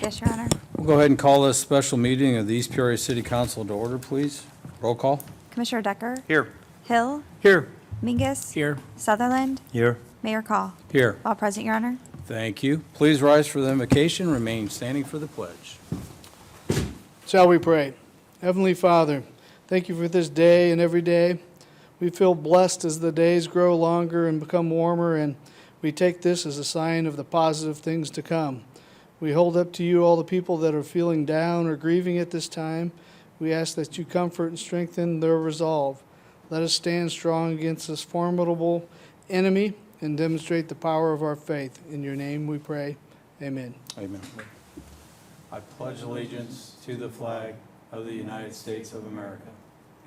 Yes, Your Honor. We'll go ahead and call this special meeting of the East Peoria City Council to order, please. Roll call. Commissioner Decker? Here. Hill? Here. Mingus? Here. Sutherland? Here. Mayor Call? Here. All present, Your Honor. Thank you. Please rise for the invocation. Remain standing for the pledge. Shall we pray? Heavenly Father, thank you for this day and every day. We feel blessed as the days grow longer and become warmer, and we take this as a sign of the positive things to come. We hold up to you all the people that are feeling down or grieving at this time. We ask that you comfort and strengthen their resolve. Let us stand strong against this formidable enemy and demonstrate the power of our faith. In your name we pray. Amen. Amen. I pledge allegiance to the flag of the United States of America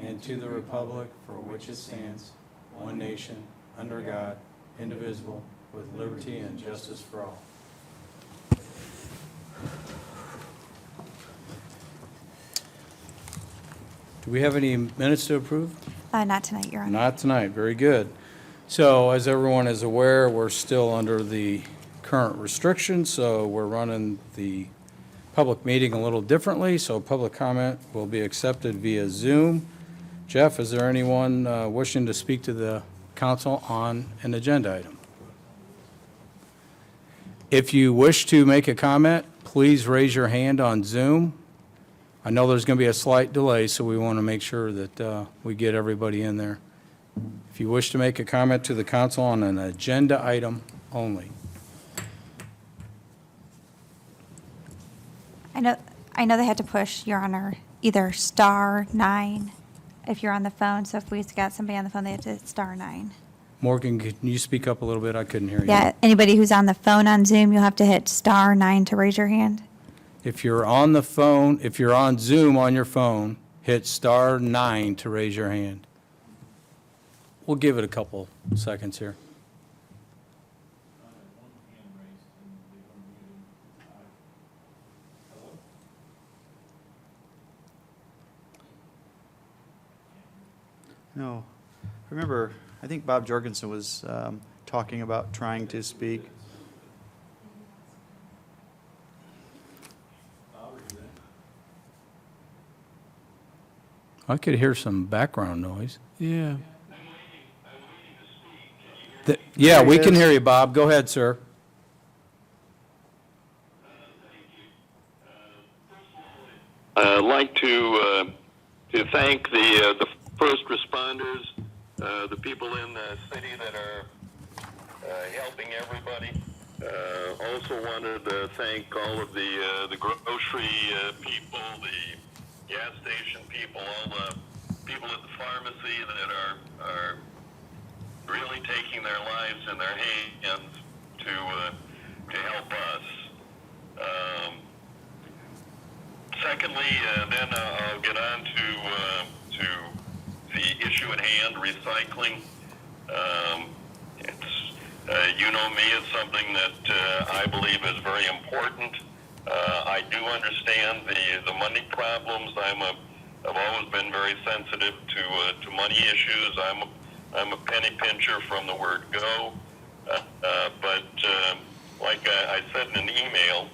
and to the republic for which it stands, one nation, under God, indivisible, with liberty and justice for all. Do we have any minutes to approve? Not tonight, Your Honor. Not tonight. Very good. So as everyone is aware, we're still under the current restrictions, so we're running the public meeting a little differently, so public comment will be accepted via Zoom. Jeff, is there anyone wishing to speak to the council on an agenda item? If you wish to make a comment, please raise your hand on Zoom. I know there's going to be a slight delay, so we want to make sure that we get everybody in there. If you wish to make a comment to the council on an agenda item only. I know they had to push, Your Honor, either *9 if you're on the phone. So if we've got somebody on the phone, they have to hit *9. Morgan, can you speak up a little bit? I couldn't hear you. Yeah, anybody who's on the phone on Zoom, you'll have to hit *9 to raise your hand. If you're on the phone, if you're on Zoom on your phone, hit *9 to raise your hand. We'll give it a couple seconds here. No. Remember, I think Bob Jorgensen was talking about trying to speak. I could hear some background noise. Yeah. Yeah, There we he can is. hear you, Bob. Go ahead, sir. I'd like to thank the first responders, the people in the city that are helping everybody. Also wanted to thank all of the grocery people, the gas station people, all the people at the pharmacy that are really taking their lives in their hands to help us. Secondly, then I'll get on to the issue at hand, recycling. You know me, it's something that I believe is very important. I do understand the money problems. I've always been very sensitive to money issues. I'm a penny pincher from the word go. But like I said in an email,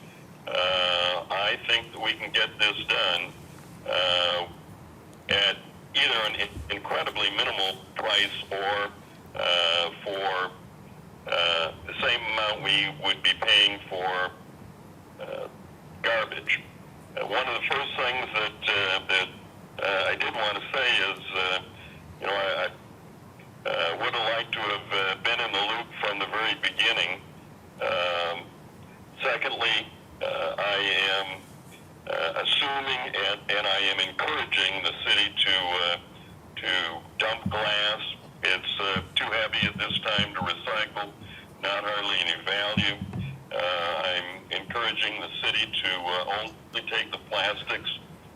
I think that we can get this done at either an incredibly minimal price or for the same amount we would be paying for garbage. One of the first things that I did want to say is, I would have liked to have been in the loop from the very beginning. Secondly, I am assuming and I am encouraging the city to dump glass. It's too heavy at this time to recycle, not hardly any value. I'm encouraging the city to only take the plastics,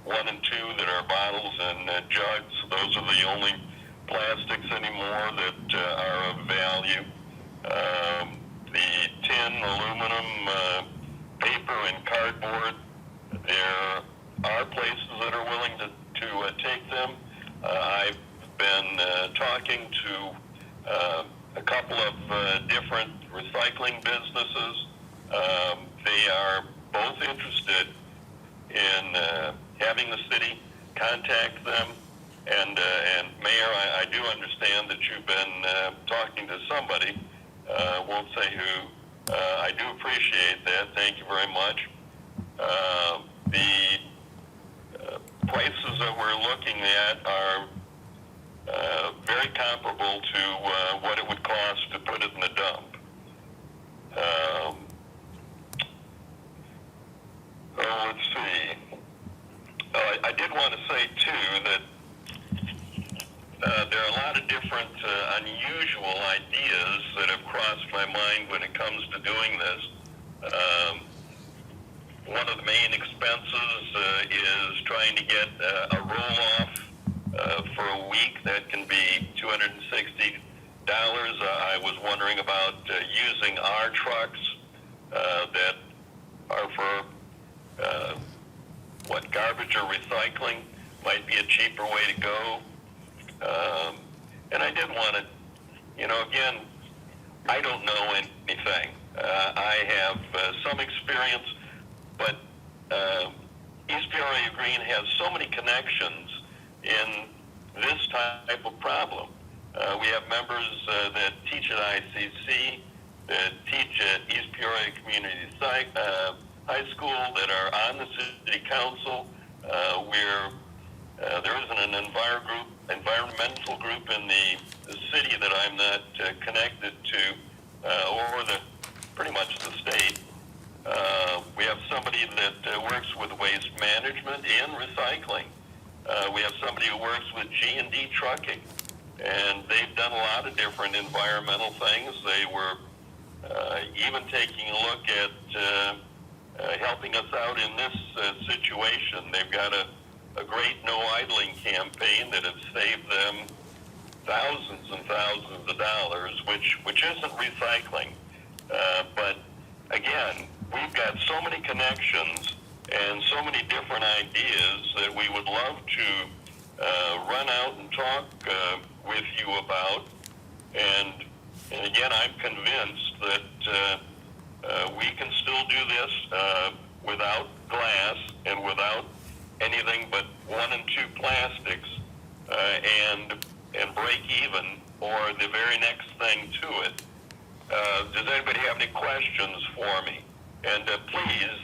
1 and 2 that are bottles and jugs. Those are the only plastics anymore that are of value. The tin, aluminum, paper, and cardboard, there are places that are willing to take them. I've been talking to a couple of different recycling businesses. They are both interested in having the city contact them. And Mayor, I do understand that you've been talking to somebody. Won't say who. I do appreciate that. Thank you very much. The prices that we're looking at are very comparable to what it would cost to put it in the dump. Let's see. I did want to say, too, that there are a lot of different unusual ideas that have crossed my mind when it comes to doing this. One of the main expenses is trying to get a roll-off for a week that can be $260. I was wondering about using our trucks that are for garbage or recycling might be a cheaper way to go. And I did want to, again, I don't know anything. I have some experience, but East Peoria Green has so many connections in this type of problem. We have members that teach at ICC, that teach at East Peoria Community High School, that are on the city council, where there isn't an environmental group in the city that I'm not connected to, or pretty much the state. We have somebody that works with waste management and recycling. We have somebody who works with G&D trucking, and they've done a lot of different environmental things. They were even taking a look at helping us out in this situation. They've got a great no idling campaign that has saved them thousands and thousands of dollars, which isn't recycling. But again, we've got so many connections and so many different ideas that we would love to run out and talk with you about. And again, I'm convinced that we can still do this without glass and without anything but 1 and 2 plastics, and break even or the very next thing to it. Does anybody have any questions for me? And please,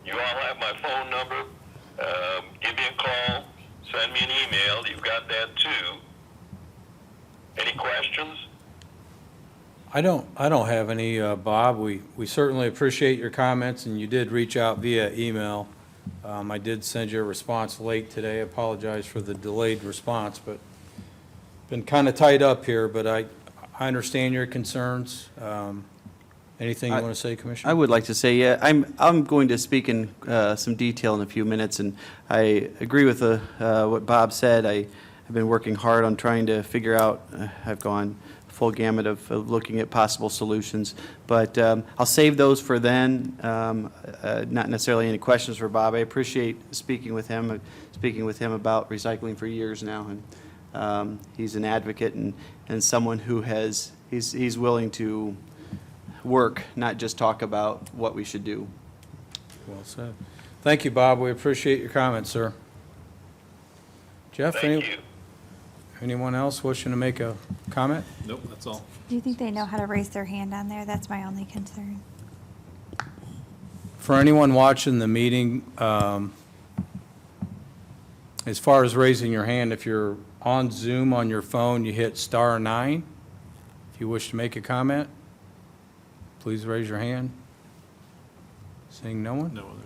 you all have my phone number. Give me a call. Send me an email. You've got that too. Any questions? I don't have any, Bob. We certainly appreciate your comments, and you did reach out via email. I did send you a response late today. I apologize for the delayed response, but been kind of tied up here, but I understand your concerns. Anything you want to say, Commissioner? I would like to say, yeah, I'm going to speak in some detail in a few minutes, and I agree with what Bob said. I've been working hard on trying to figure out, I've gone full gamut of looking at possible solutions, but I'll save those for then. Not necessarily any questions for Bob. I appreciate speaking with him about recycling for years now, and he's an advocate and someone who he's willing to work, not just talk about what we should do. Well said. Thank you, Bob. We appreciate your comments, sir. Jeff, Thank you. anyone else wishing to make a comment? Nope, that's all. Do you think they know how to raise their hand on there? That's my only concern. For anyone watching the meeting, as far as raising your hand, if you're on Zoom on your phone, you hit *9. If you wish to make a comment, please raise your hand. Seeing no one? No others.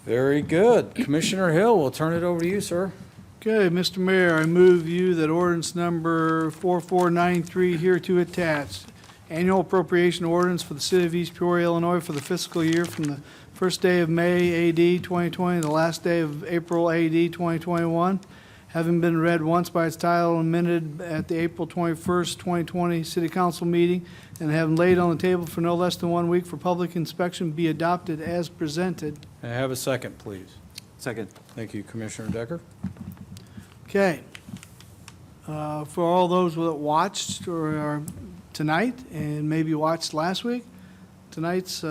Very good. Commissioner Hill, we'll turn it over to you, sir. Okay, Mr. Mayor, I move you that ordinance number 4493 hereto attached, annual appropriation ordinance for the city of East Peoria, Illinois for the fiscal year from the first day of May AD 2020 to the last day of April AD 2021, having been read once by its title and amended at the April 21st, 2020 City Council meeting, and having laid on the table for no less than 1 week for public inspection, be adopted as presented. May I have a second, please? Second. Thank you, Commissioner Decker. Okay. For all those that watched or are tonight and maybe watched last week, tonight's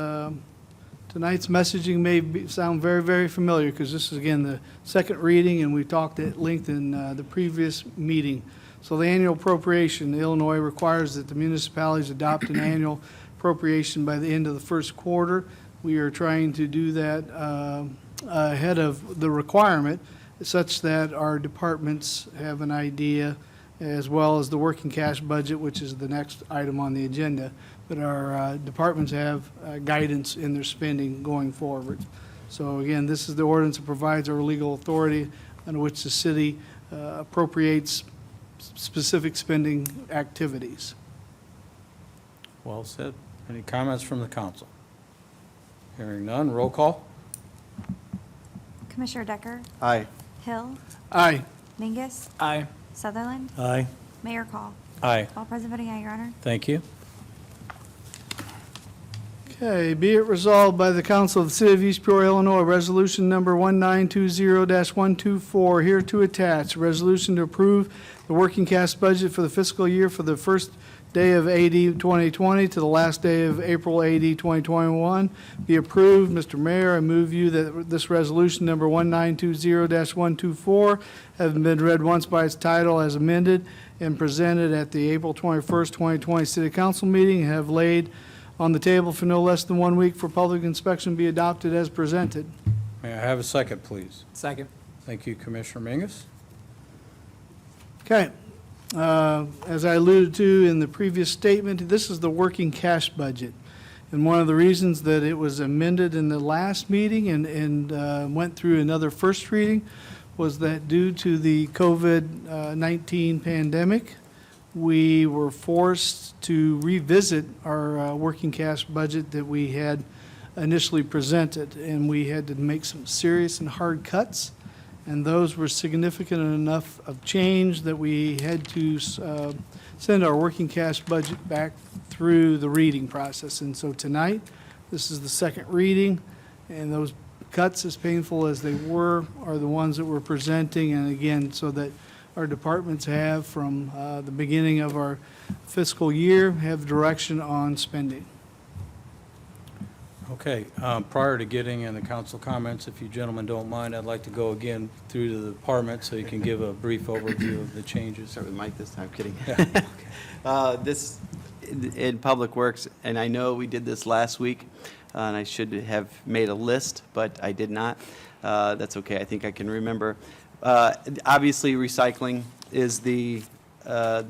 Tonight's messaging sound very, very familiar because this is, again, the second reading, and we talked at length in the previous meeting. So the annual appropriation, Illinois requires that the municipalities adopt an annual appropriation by the end of the first quarter. We are trying to do that ahead of the requirement such that our departments have an idea, as well as the working cash budget, which is the next item on the agenda. But our departments have guidance in their spending going forward. So again, this is the ordinance that provides our legal authority under which the city appropriates specific spending activities. Well said. Any comments from the council? Hearing none, roll call. Commissioner Decker? Aye. Hill? Aye. Mingus? Aye. Sutherland? Aye. Mayor Call? Aye. All present voting aye, Your Honor. Thank you. Okay, be it resolved by the Council of the City of East Peoria, Illinois, resolution number 1920-124, here to attach, a resolution to approve the working cash budget for the fiscal year for the first day of AD 2020 to the last day of April AD 2021 be approved. Mr. Mayor, I move you that this resolution number 1920-124 have been read once by its title as amended and presented at the April 21st, 2020 City Council meeting, and have laid on the table for no less than 1 week for public inspection be adopted as presented. May I have a second, please? Second. Thank you, Commissioner Mingus. Okay. As I alluded to in the previous statement, this is the working cash budget. And one of the reasons that it was amended in the last meeting and went through another first reading was that due to the COVID-19 pandemic, we were forced to revisit our working cash budget that we had initially presented, and we had to make some serious and hard cuts, and those were significant enough of change that we had to send our working cash budget back through the reading process. And so tonight, this is the second reading, and those cuts, as painful as they were, are the ones that we're presenting, and again, so that our departments have, from the beginning of our fiscal year, have direction on spending. Okay, prior to getting in the council comments, if you gentlemen don't mind, I'd like to go again through the department so you can give a brief overview of the changes. Start with Mike this time, kidding. Yeah. This, in Public Works, and I know we did this last week, and I should have made a list, but I did not. That's okay, I think I can remember. Obviously, recycling is the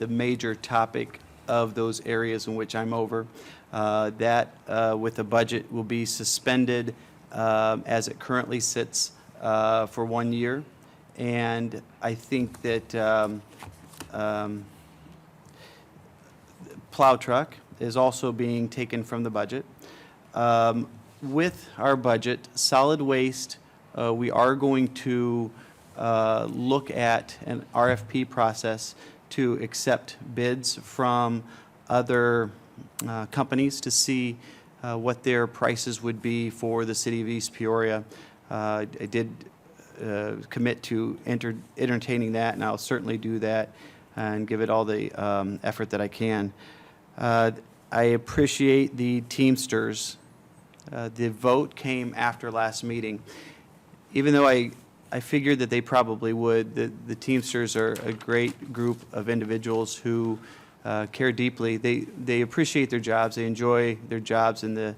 major topic of those areas in which I'm over. That, with the budget, will be suspended as it currently sits for 1 year. And I think that plow truck is also being taken from the budget. With our budget, solid waste, we are going to look at an RFP process to accept bids from other companies to see what their prices would be for the city of East Peoria. I did commit to entertaining that, and I'll certainly do that and give it all the effort that I can. I appreciate the Teamsters. The vote came after last meeting. Even though I figured that they probably would, the Teamsters are a great group of individuals who care deeply. They appreciate their jobs. They enjoy their jobs and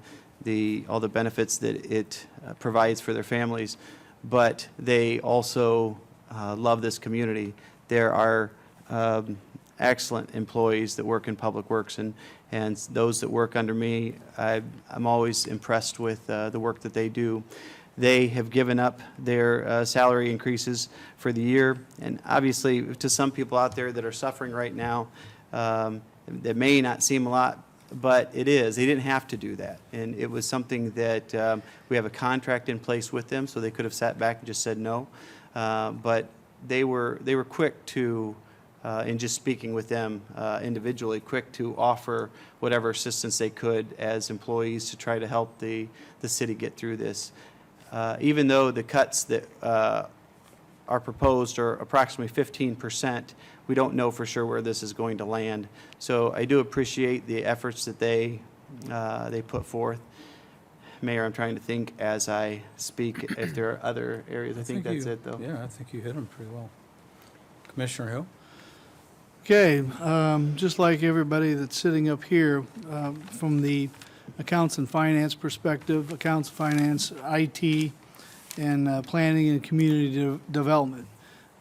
all the benefits that it provides for their families. But they also love this community. There are excellent employees that work in Public Works, and those that work under me, I'm always impressed with the work that they do. They have given up their salary increases for the year, and obviously to some people out there that are suffering right now, that may not seem a lot, but it is. They didn't have to do that, and it was something that we have a contract in place with them, so they could have sat back and just said no, but they were quick to, in just speaking with them individually, quick to offer whatever assistance they could as employees to try to help the city get through this. Even though the cuts that are proposed are approximately 15%, we don't know for sure where this is going to land. So I do appreciate the efforts that they put forth. Mayor, I'm trying to think as I speak if there are other areas. I think that's you- it, though. Yeah, I think you hit them pretty well. Commissioner Hill? Okay, just like everybody that's sitting up here, from the accounts and finance perspective, accounts, finance, IT, and planning and community development.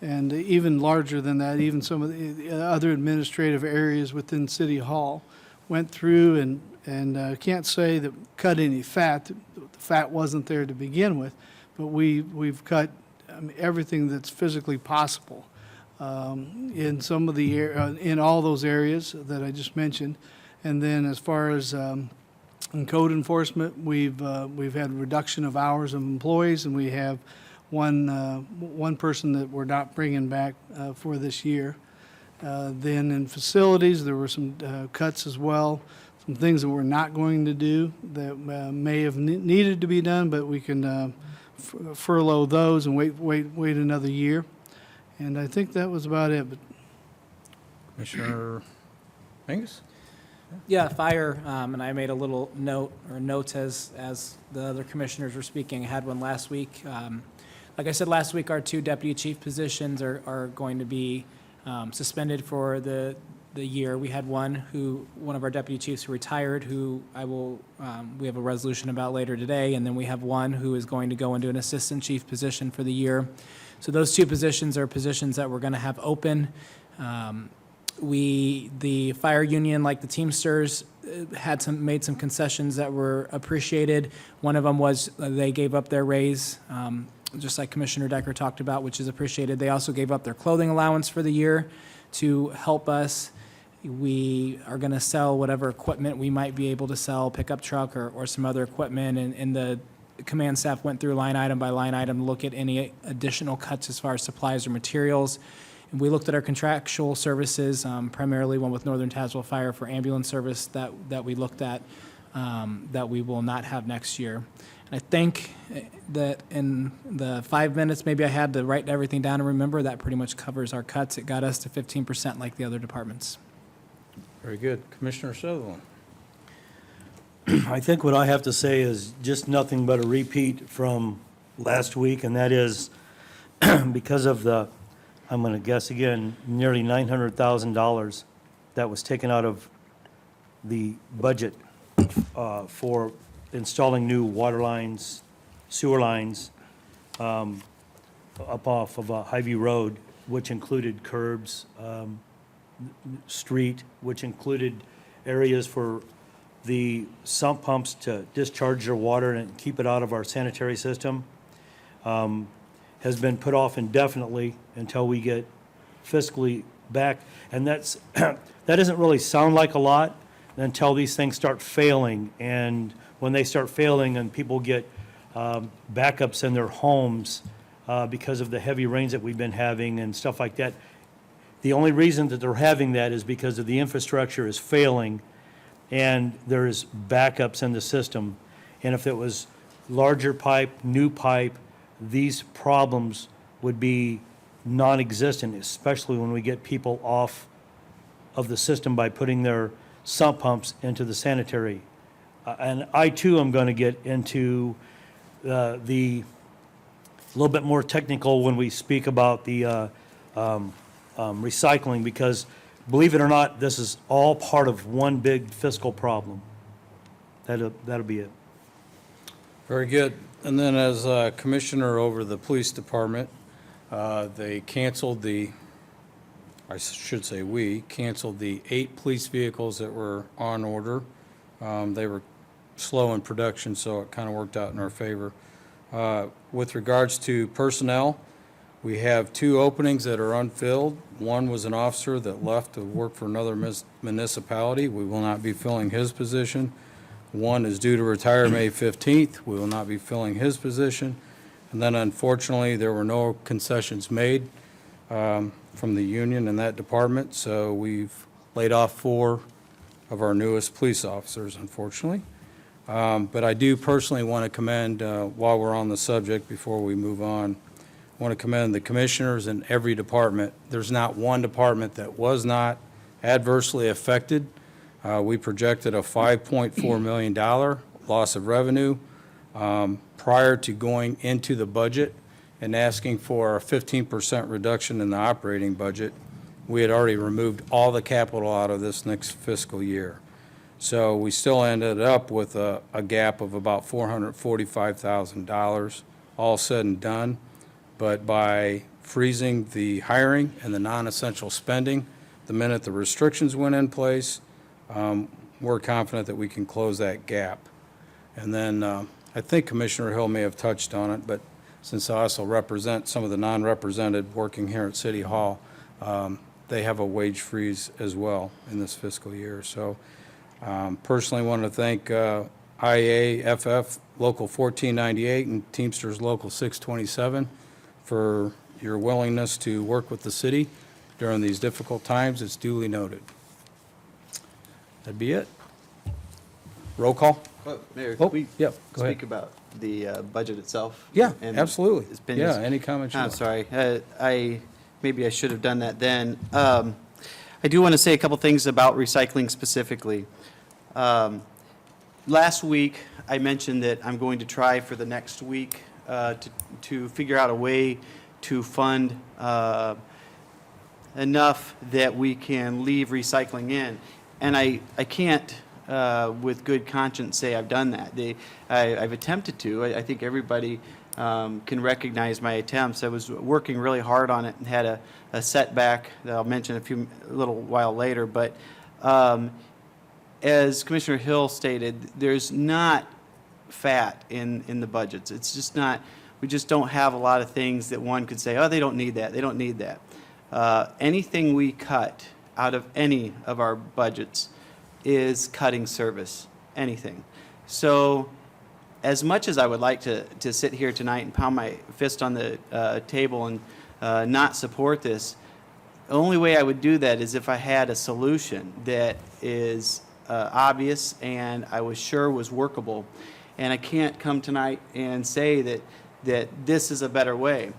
And even larger than that, even some of the other administrative areas within City Hall went through and can't say that cut any fat. The fat wasn't there to begin with, but we've cut everything that's physically possible in some of the in all those areas that I just mentioned. And then as far as in code enforcement, we've had reduction of hours of employees, and we have one person that we're not bringing back for this year. Then in facilities, there were some cuts as well, some things that we're not going to do that may have needed to be done, but we can furlough those and wait another year. And I think that was about it. But Commissioner Angus? Yeah, fire, and I made a little notes as the other commissioners were speaking. I had one last week. Like I said last week, our 2 deputy chief positions are going to be suspended for the year. We had one of our deputy chiefs who retired, who we have a resolution about later today, and then we have one who is going to go into an assistant chief position for the year. So those 2 positions are positions that we're going to have open. The fire union, like the Teamsters, made some concessions that were appreciated. One of them was they gave up their raise, just like Commissioner Decker talked about, which is appreciated. They also gave up their clothing allowance for the year to help us. We are going to sell whatever equipment we might be able to sell, pickup truck or some other equipment, and the command staff went through line item by line item to look at any additional cuts as far as supplies or materials. And we looked at our contractual services, primarily one with Northern Tazewell Fire for ambulance service that we looked at that we will not have next year. And I think that in the 5 minutes maybe I had to write everything down and remember, that pretty much covers our cuts. It got us to 15% like the other departments. Very good. Commissioner Sutherland? I think what I have to say is just nothing but a repeat from last week, and that is because of I'm going to guess again, nearly $900,000 that was taken out of the budget for installing new water lines, sewer lines up off of Highview Road, which included curbs, street, which included areas for the sump pumps to discharge their water and keep it out of our sanitary system, has been put off indefinitely until we get fiscally back. And that doesn't really sound like a lot until these things start failing. And when they start failing and people get backups in their homes because of the heavy rains that we've been having and stuff like that, the only reason that they're having that is because of the infrastructure is failing and there's backups in the system. And if it was larger pipe, new pipe, these problems would be non-existent, especially when we get people off of the system by putting their sump pumps into the sanitary. And I too am going to get into the little bit more technical when we speak about the recycling, because believe it or not, this is all part of one big fiscal problem. That'll be it. Very good. And then as commissioner over the police department, they canceled we canceled the 8 police vehicles that were on order. They were slow in production, so it kind of worked out in our favor. With regards to personnel, we have 2 openings that are unfilled. One was an officer that left to work for another municipality. We will not be filling his position. One is due to retire May 15th. We will not be filling his position. And then unfortunately, there were no concessions made from the union in that department, so we've laid off 4 of our newest police officers, unfortunately. But I do personally want to commend, while we're on the subject, before we move on, I want to commend the commissioners in every department. There's not one department that was not adversely affected. We projected a $5.4 million loss of revenue. Prior to going into the budget and asking for a 15% reduction in the operating budget, we had already removed all the capital out of this next fiscal year. So we still ended up with a gap of about $445,000, all said and done. But by freezing the hiring and the non-essential spending, the minute the restrictions went in place, we're confident that we can close that gap. And then I think Commissioner Hill may have touched on it, but since I also represent some of the non-represented working here at City Hall, they have a wage freeze as well in this fiscal year. So personally want to thank IAFF Local 1498 and Teamsters Local 627 for your willingness to work with the city during these difficult times. It's duly noted. That'd be it. Roll call? Mayor, Oh, can we yeah, go ahead. speak about the budget itself? Yeah, And absolutely. it's been Yeah, this- any comments you I'm want? sorry. Maybe I should have done that then. I do want to say a couple things about recycling specifically. Last week, I mentioned that I'm going to try for the next week to figure out a way to fund enough that we can leave recycling in. And I can't, with good conscience, say I've done that. I've attempted to. I think everybody can recognize my attempts. I was working really hard on it and had a setback that I'll mention a little while later. But as Commissioner Hill stated, there's not fat in the budgets. It's just not. We just don't have a lot of things that one could say, oh, they don't need that. They don't need that. Anything we cut out of any of our budgets is cutting service, anything. So as much as I would like to sit here tonight and pound my fist on the table and not support this, the only way I would do that is if I had a solution that is obvious and I was sure was workable. And I can't come tonight and say that this is a better way.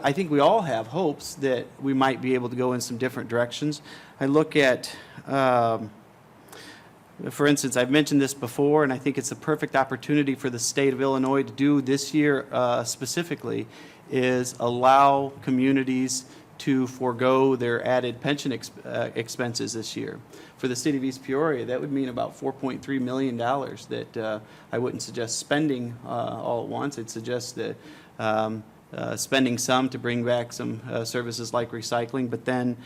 I think we all have hopes that we might be able to go in some different directions. I look at, for instance, I've mentioned this before, and I think it's a perfect opportunity for the state of Illinois to do this year specifically, is allow communities to forego their added pension expenses this year. For the city of East Peoria, that would mean about $4.3 million that I wouldn't suggest spending all at once. I'd suggest that spending some to bring back some services like recycling, but then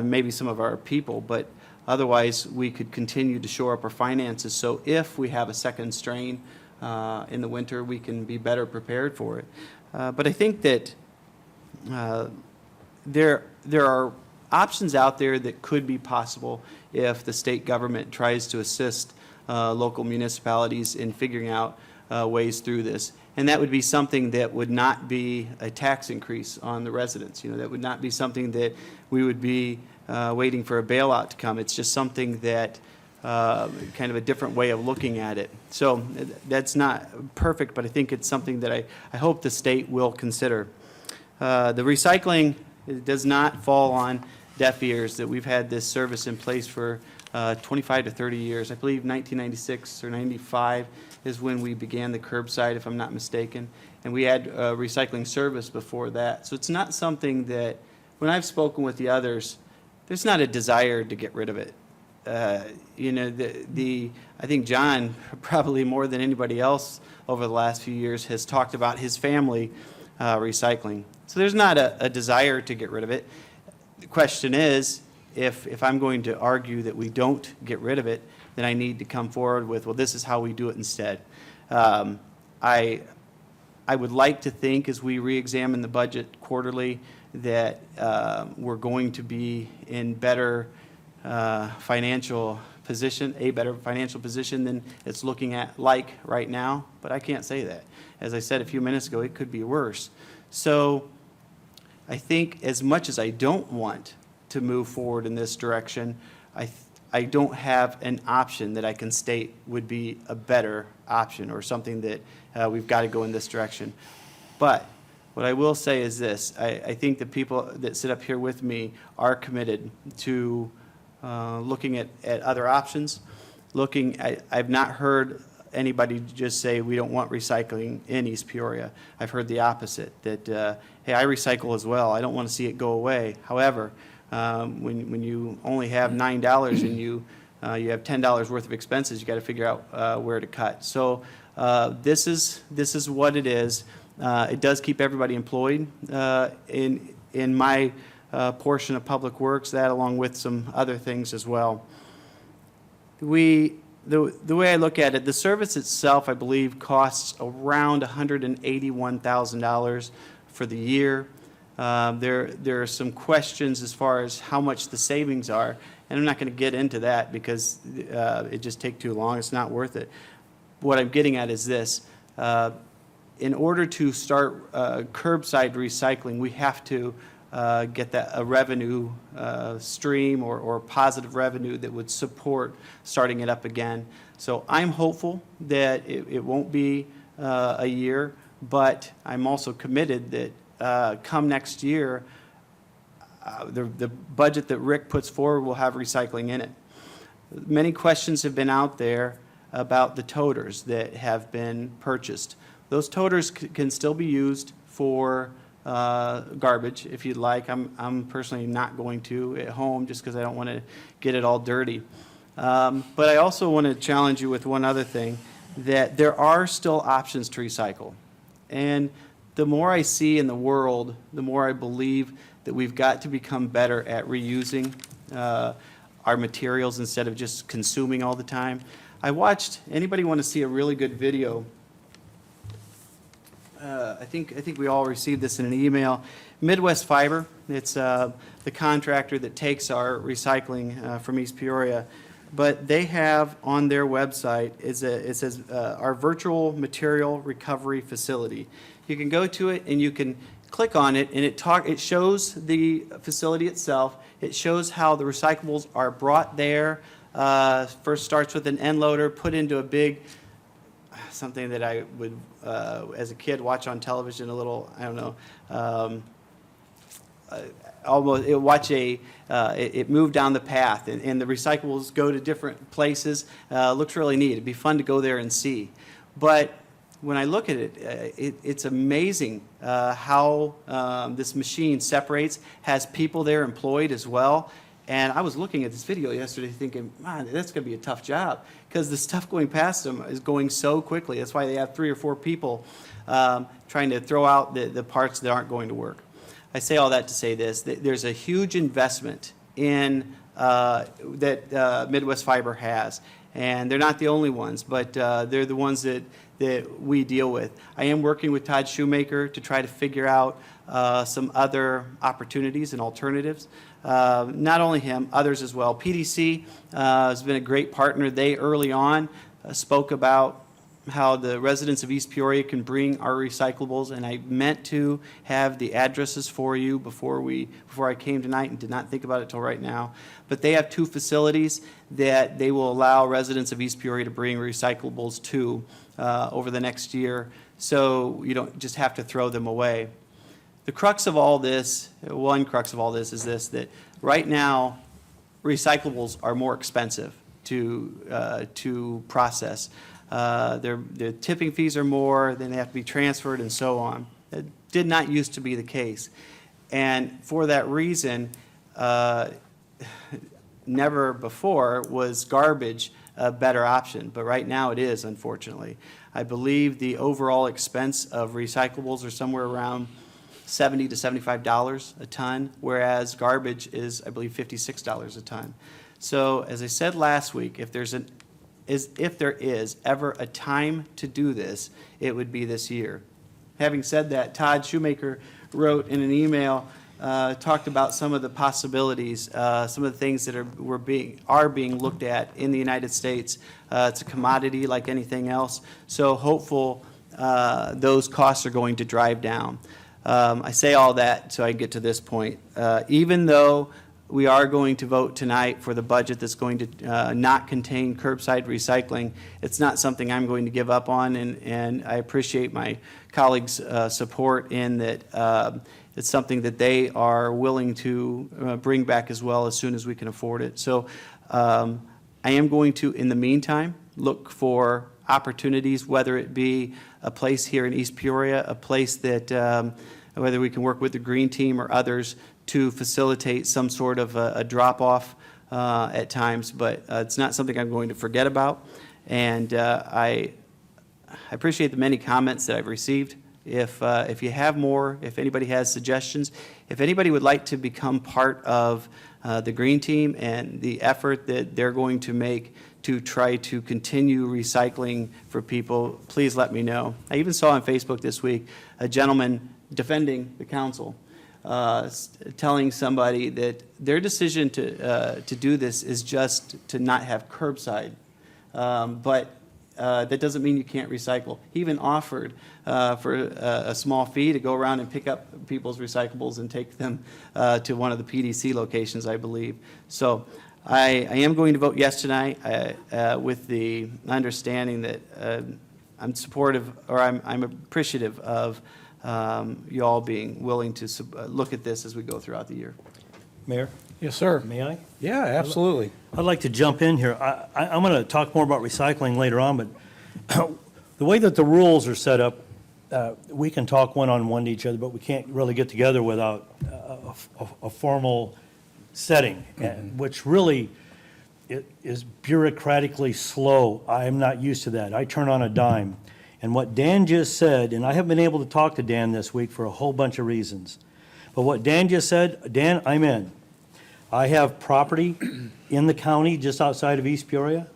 maybe some of our people. But otherwise, we could continue to shore up our finances. So if we have a second strain in the winter, we can be better prepared for it. But I think that there are options out there that could be possible if the state government tries to assist local municipalities in figuring out ways through this. And that would be something that would not be a tax increase on the residents. You know, that would not be something that we would be waiting for a bailout to come. It's just something that kind of a different way of looking at it. So that's not perfect, but I think it's something that I hope the state will consider. The recycling does not fall on deaf ears, that we've had this service in place for 25 to 30 years. I believe 1996 or 95 is when we began the curbside, if I'm not mistaken. And we had recycling service before that. So it's not something that, when I've spoken with the others, there's not a desire to get rid of it. You know, I think John, probably more than anybody else over the last few years, has talked about his family recycling. So there's not a desire to get rid of it. The question is, if I'm going to argue that we don't get rid of it, then I need to come forward with, well, this is how we do it instead. I would like to think, as we re-examine the budget quarterly, that we're going to be in better financial position, a better financial position than it's looking at like right now, but I can't say that. As I said a few minutes ago, it could be worse. So I think as much as I don't want to move forward in this direction, I don't have an option that I can state would be a better option or something that we've got to go in this direction. But what I will say is this, I think the people that sit up here with me are committed to looking at other options. I've not heard anybody to just say we don't want recycling in East Peoria. I've heard the opposite, that, hey, I recycle as well. I don't want to see it go away. However, when you only have $9 and you have $10 worth of expenses, you got to figure out where to cut. So this is what it is. It does keep everybody employed in my portion of Public Works, that along with some other things as well. The way I look at it, the service itself, I believe, costs around $181,000 for the year. There are some questions as far as how much the savings are, and I'm not going to get into that because it just take too long. It's not worth it. What I'm getting at is this. In order to start curbside recycling, we have to get a revenue stream or positive revenue that would support starting it up again. So I'm hopeful that it won't be a year, but I'm also committed that come next year, the budget that Rick puts forward will have recycling in it. Many questions have been out there about the toters that have been purchased. Those toters can still be used for garbage if you'd like. I'm personally not going to at home just because I don't want to get it all dirty. But I also want to challenge you with one other thing, that there are still options to recycle. And the more I see in the world, the more I believe that we've got to become better at reusing our materials instead of just consuming all the time. I watched, anybody want to see a really good video? I think we all received this in an email. Midwest Fiber, it's the contractor that takes our recycling from East Peoria. But they have on their website, it says our virtual material recovery facility. You can go to it and you can click on it, and it shows the facility itself. It shows how the recyclables are brought there. First starts with an end loader, put into a big, something that I would, as a kid, watch on television a little, I don't know, almost, it moved down the path, and the recyclables go to different places. Looks really neat. It'd be fun to go there and see. But when I look at it, it's amazing how this machine separates, has people there employed as well. And I was looking at this video yesterday thinking, man, that's going to be a tough job because the stuff going past them is going so quickly. That's why they have 3 or 4 people trying to throw out the parts that aren't going to work. I say all that to say this, that there's a huge investment in that Midwest Fiber has. And they're not the only ones, but they're the ones that we deal with. I am working with Todd Shoemaker to try to figure out some other opportunities and alternatives. Not only him, others as well. PDC has been a great partner. They early on spoke about how the residents of East Peoria can bring our recyclables, and I meant to have the addresses for you before I came tonight and did not think about it till right now. But they have 2 facilities that they will allow residents of East Peoria to bring recyclables to over the next year, so you don't just have to throw them away. The crux of all this, one crux of all this is this, that right now recyclables are more expensive to process. Their tipping fees are more, then they have to be transferred and so on. That did not used to be the case. And for that reason, never before was garbage a better option, but right now it is, unfortunately. I believe the overall expense of recyclables are somewhere around $70 to $75 a ton, whereas garbage is, I believe, $56 a ton. So, as I said last week, if there is ever a time to do this, it would be this year. Having said that, Todd Shoemaker wrote in an email, talked about some of the possibilities, some of the things that are being looked at in the United States. It's a commodity like anything else, so hopeful those costs are going to drive down. I say all that so I get to this point. Even though we are going to vote tonight for the budget that's going to not contain curbside recycling, it's not something I'm going to give up on, and I appreciate my colleagues' support in that it's something that they are willing to bring back as well as soon as we can afford it. So I am going to, in the meantime, look for opportunities, whether it be a place here in East Peoria, a place that, whether we can work with the Green Team or others to facilitate some sort of a drop-off at times, but it's not something I'm going to forget about. And I appreciate the many comments that I've received. If you have more, if anybody has suggestions, if anybody would like to become part of the Green Team and the effort that they're going to make to try to continue recycling for people, please let me know. I even saw on Facebook this week a gentleman defending the council, telling somebody that their decision to do this is just to not have curbside. But that doesn't mean you can't recycle. He even offered for a small fee to go around and pick up people's recyclables and take them to one of the PDC locations, I believe. So I am going to vote yes tonight with the understanding that I'm supportive, or I'm appreciative of you all being willing to look at this as we go throughout the year. Mayor, Yes, sir. may I? Yeah, absolutely. I'd like to jump in here. I'm going to talk more about recycling later on, but the way that the rules are set up, we can talk one-on-one to each other, but we can't really get together without a formal setting, which really is bureaucratically slow. I am not used to that. I turn on a dime. And what Dan just said, and I haven't been able to talk to Dan this week for a whole bunch of reasons, but what Dan just said, Dan, I'm in. I have property in the county just outside of East Peoria.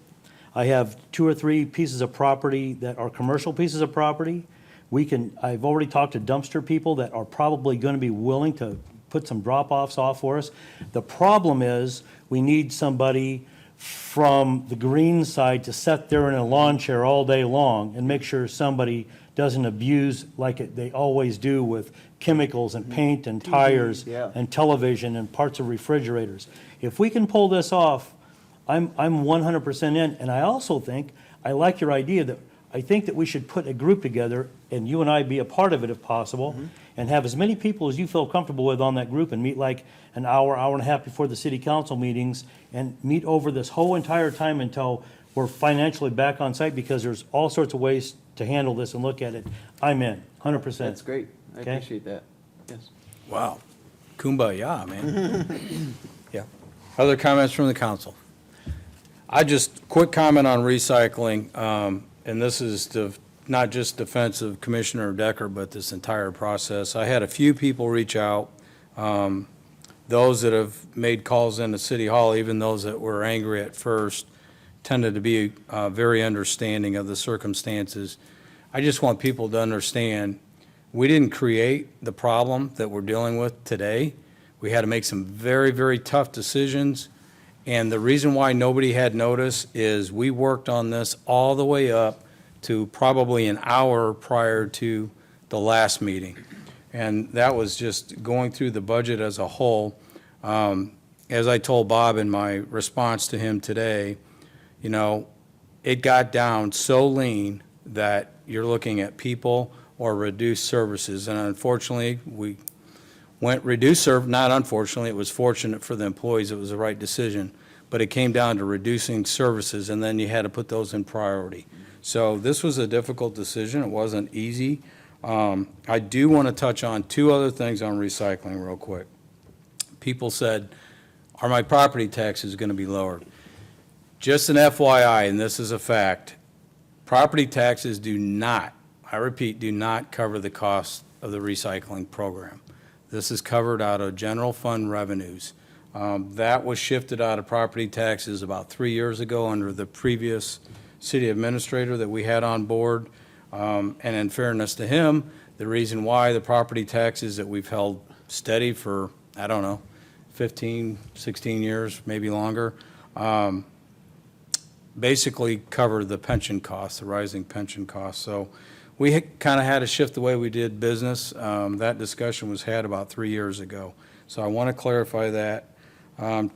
I have 2 or 3 pieces of property that are commercial pieces of property. I've already talked to dumpster people that are probably going to be willing to put some drop-offs off for us. The problem is we need somebody from the green side to sit there in a lawn chair all day long and make sure somebody doesn't abuse like they always do with chemicals and paint and tires yeah. and television and parts of refrigerators. If we can pull this off, I'm 100% in. And I also think, I like your idea that I think that we should put a group together, and you and I be a part of it if possible, and have as many people as you feel comfortable with on that group and meet like an hour, hour and a half before the city council meetings and meet over this whole entire time until we're financially back on site, because there's all sorts of ways to handle this and look at it. I'm in, 100%. That's great. I Okay. appreciate that. Yes. Wow. Kumbaya, man. Yeah. Other comments from the council? Quick comment on recycling, and this is not just defense of Commissioner Decker, but this entire process. I had a few people reach out, those that have made calls into City Hall, even those that were angry at first, tended to be very understanding of the circumstances. I just want people to understand, we didn't create the problem that we're dealing with today. We had to make some very, very tough decisions. And the reason why nobody had notice is we worked on this all the way up to probably an hour prior to the last meeting. And that was just going through the budget as a whole. As I told Bob in my response to him today, it got down so lean that you're looking at people or reduced services. And unfortunately, we went reduced not unfortunately, it was fortunate for the employees, it was the right decision. But it came down to reducing services, and then you had to put those in priority. So this was a difficult decision. It wasn't easy. I do want to touch on 2 other things on recycling real quick. People said, are my property taxes going to be lowered? Just an FYI, and this is a fact, property taxes do not, I repeat, do not cover the cost of the recycling program. This is covered out of general fund revenues. That was shifted out of property taxes about 3 years ago under the previous city administrator that we had on board. And in fairness to him, the reason why the property taxes that we've held steady for, 15, 16 years, maybe longer, basically cover the pension costs, the rising pension costs. So we kind of had to shift the way we did business. That discussion was had about 3 years ago. So I want to clarify that.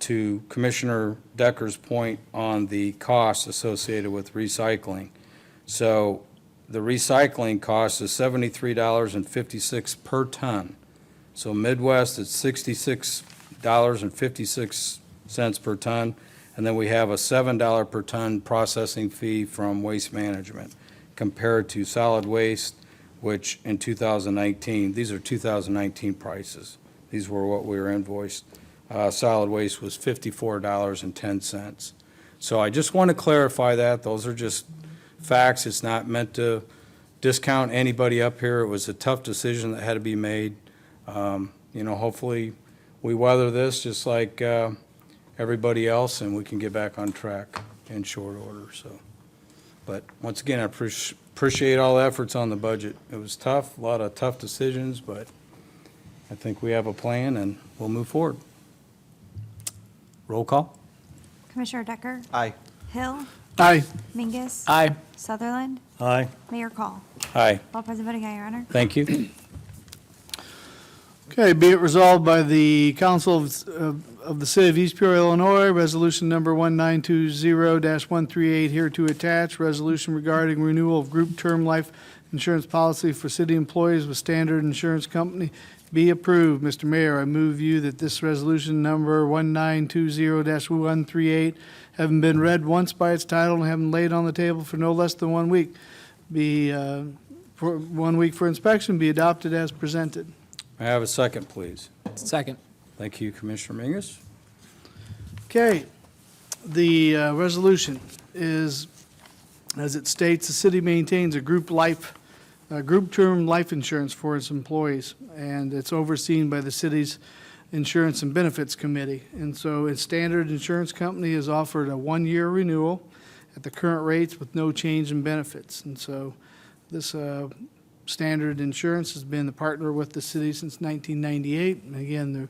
To Commissioner Decker's point on the costs associated with recycling. So the recycling cost is $73.56 per ton. So Midwest, it's $66.56 per ton, And then we have a $7 per ton processing fee from Waste Management compared to solid waste, which in 2019, these are 2019 prices. These were what we were invoiced. Solid waste was $54.10. So I just want to clarify that. Those are just facts. It's not meant to discount anybody up here. It was a tough decision that had to be made. Hopefully we weather this just like everybody else, and we can get back on track in short order. So, but once again, I appreciate all the efforts on the budget. It was tough, a lot of tough decisions, but I think we have a plan and we'll move forward. Roll call? Commissioner Decker? Aye. Hill? Aye. Mingus? Aye. Sutherland? Aye. Mayor Call? Aye. All present voting aye, Your Honor. Thank you. Okay, be it resolved by the Council of the City of East Peoria, Illinois, Resolution Number 1920-138 here to attach, resolution regarding renewal of group term life insurance policy for city employees with Standard Insurance Company be approved. Mr. Mayor, I move you that this resolution number 1920-138, having been read once by its title and having laid on the table for no less than 1 week, be, for 1 week for inspection, be adopted as presented. May I have a second, please? Second. Thank you, Commissioner Mingus. Okay, the resolution is, as it states, the city maintains a group term life insurance for its employees, and it's overseen by the city's Insurance and Benefits Committee. And so its Standard Insurance Company has offered a 1-year renewal at the current rates with no change in benefits. And so this Standard Insurance has been the partner with the city since 1998. And again, they're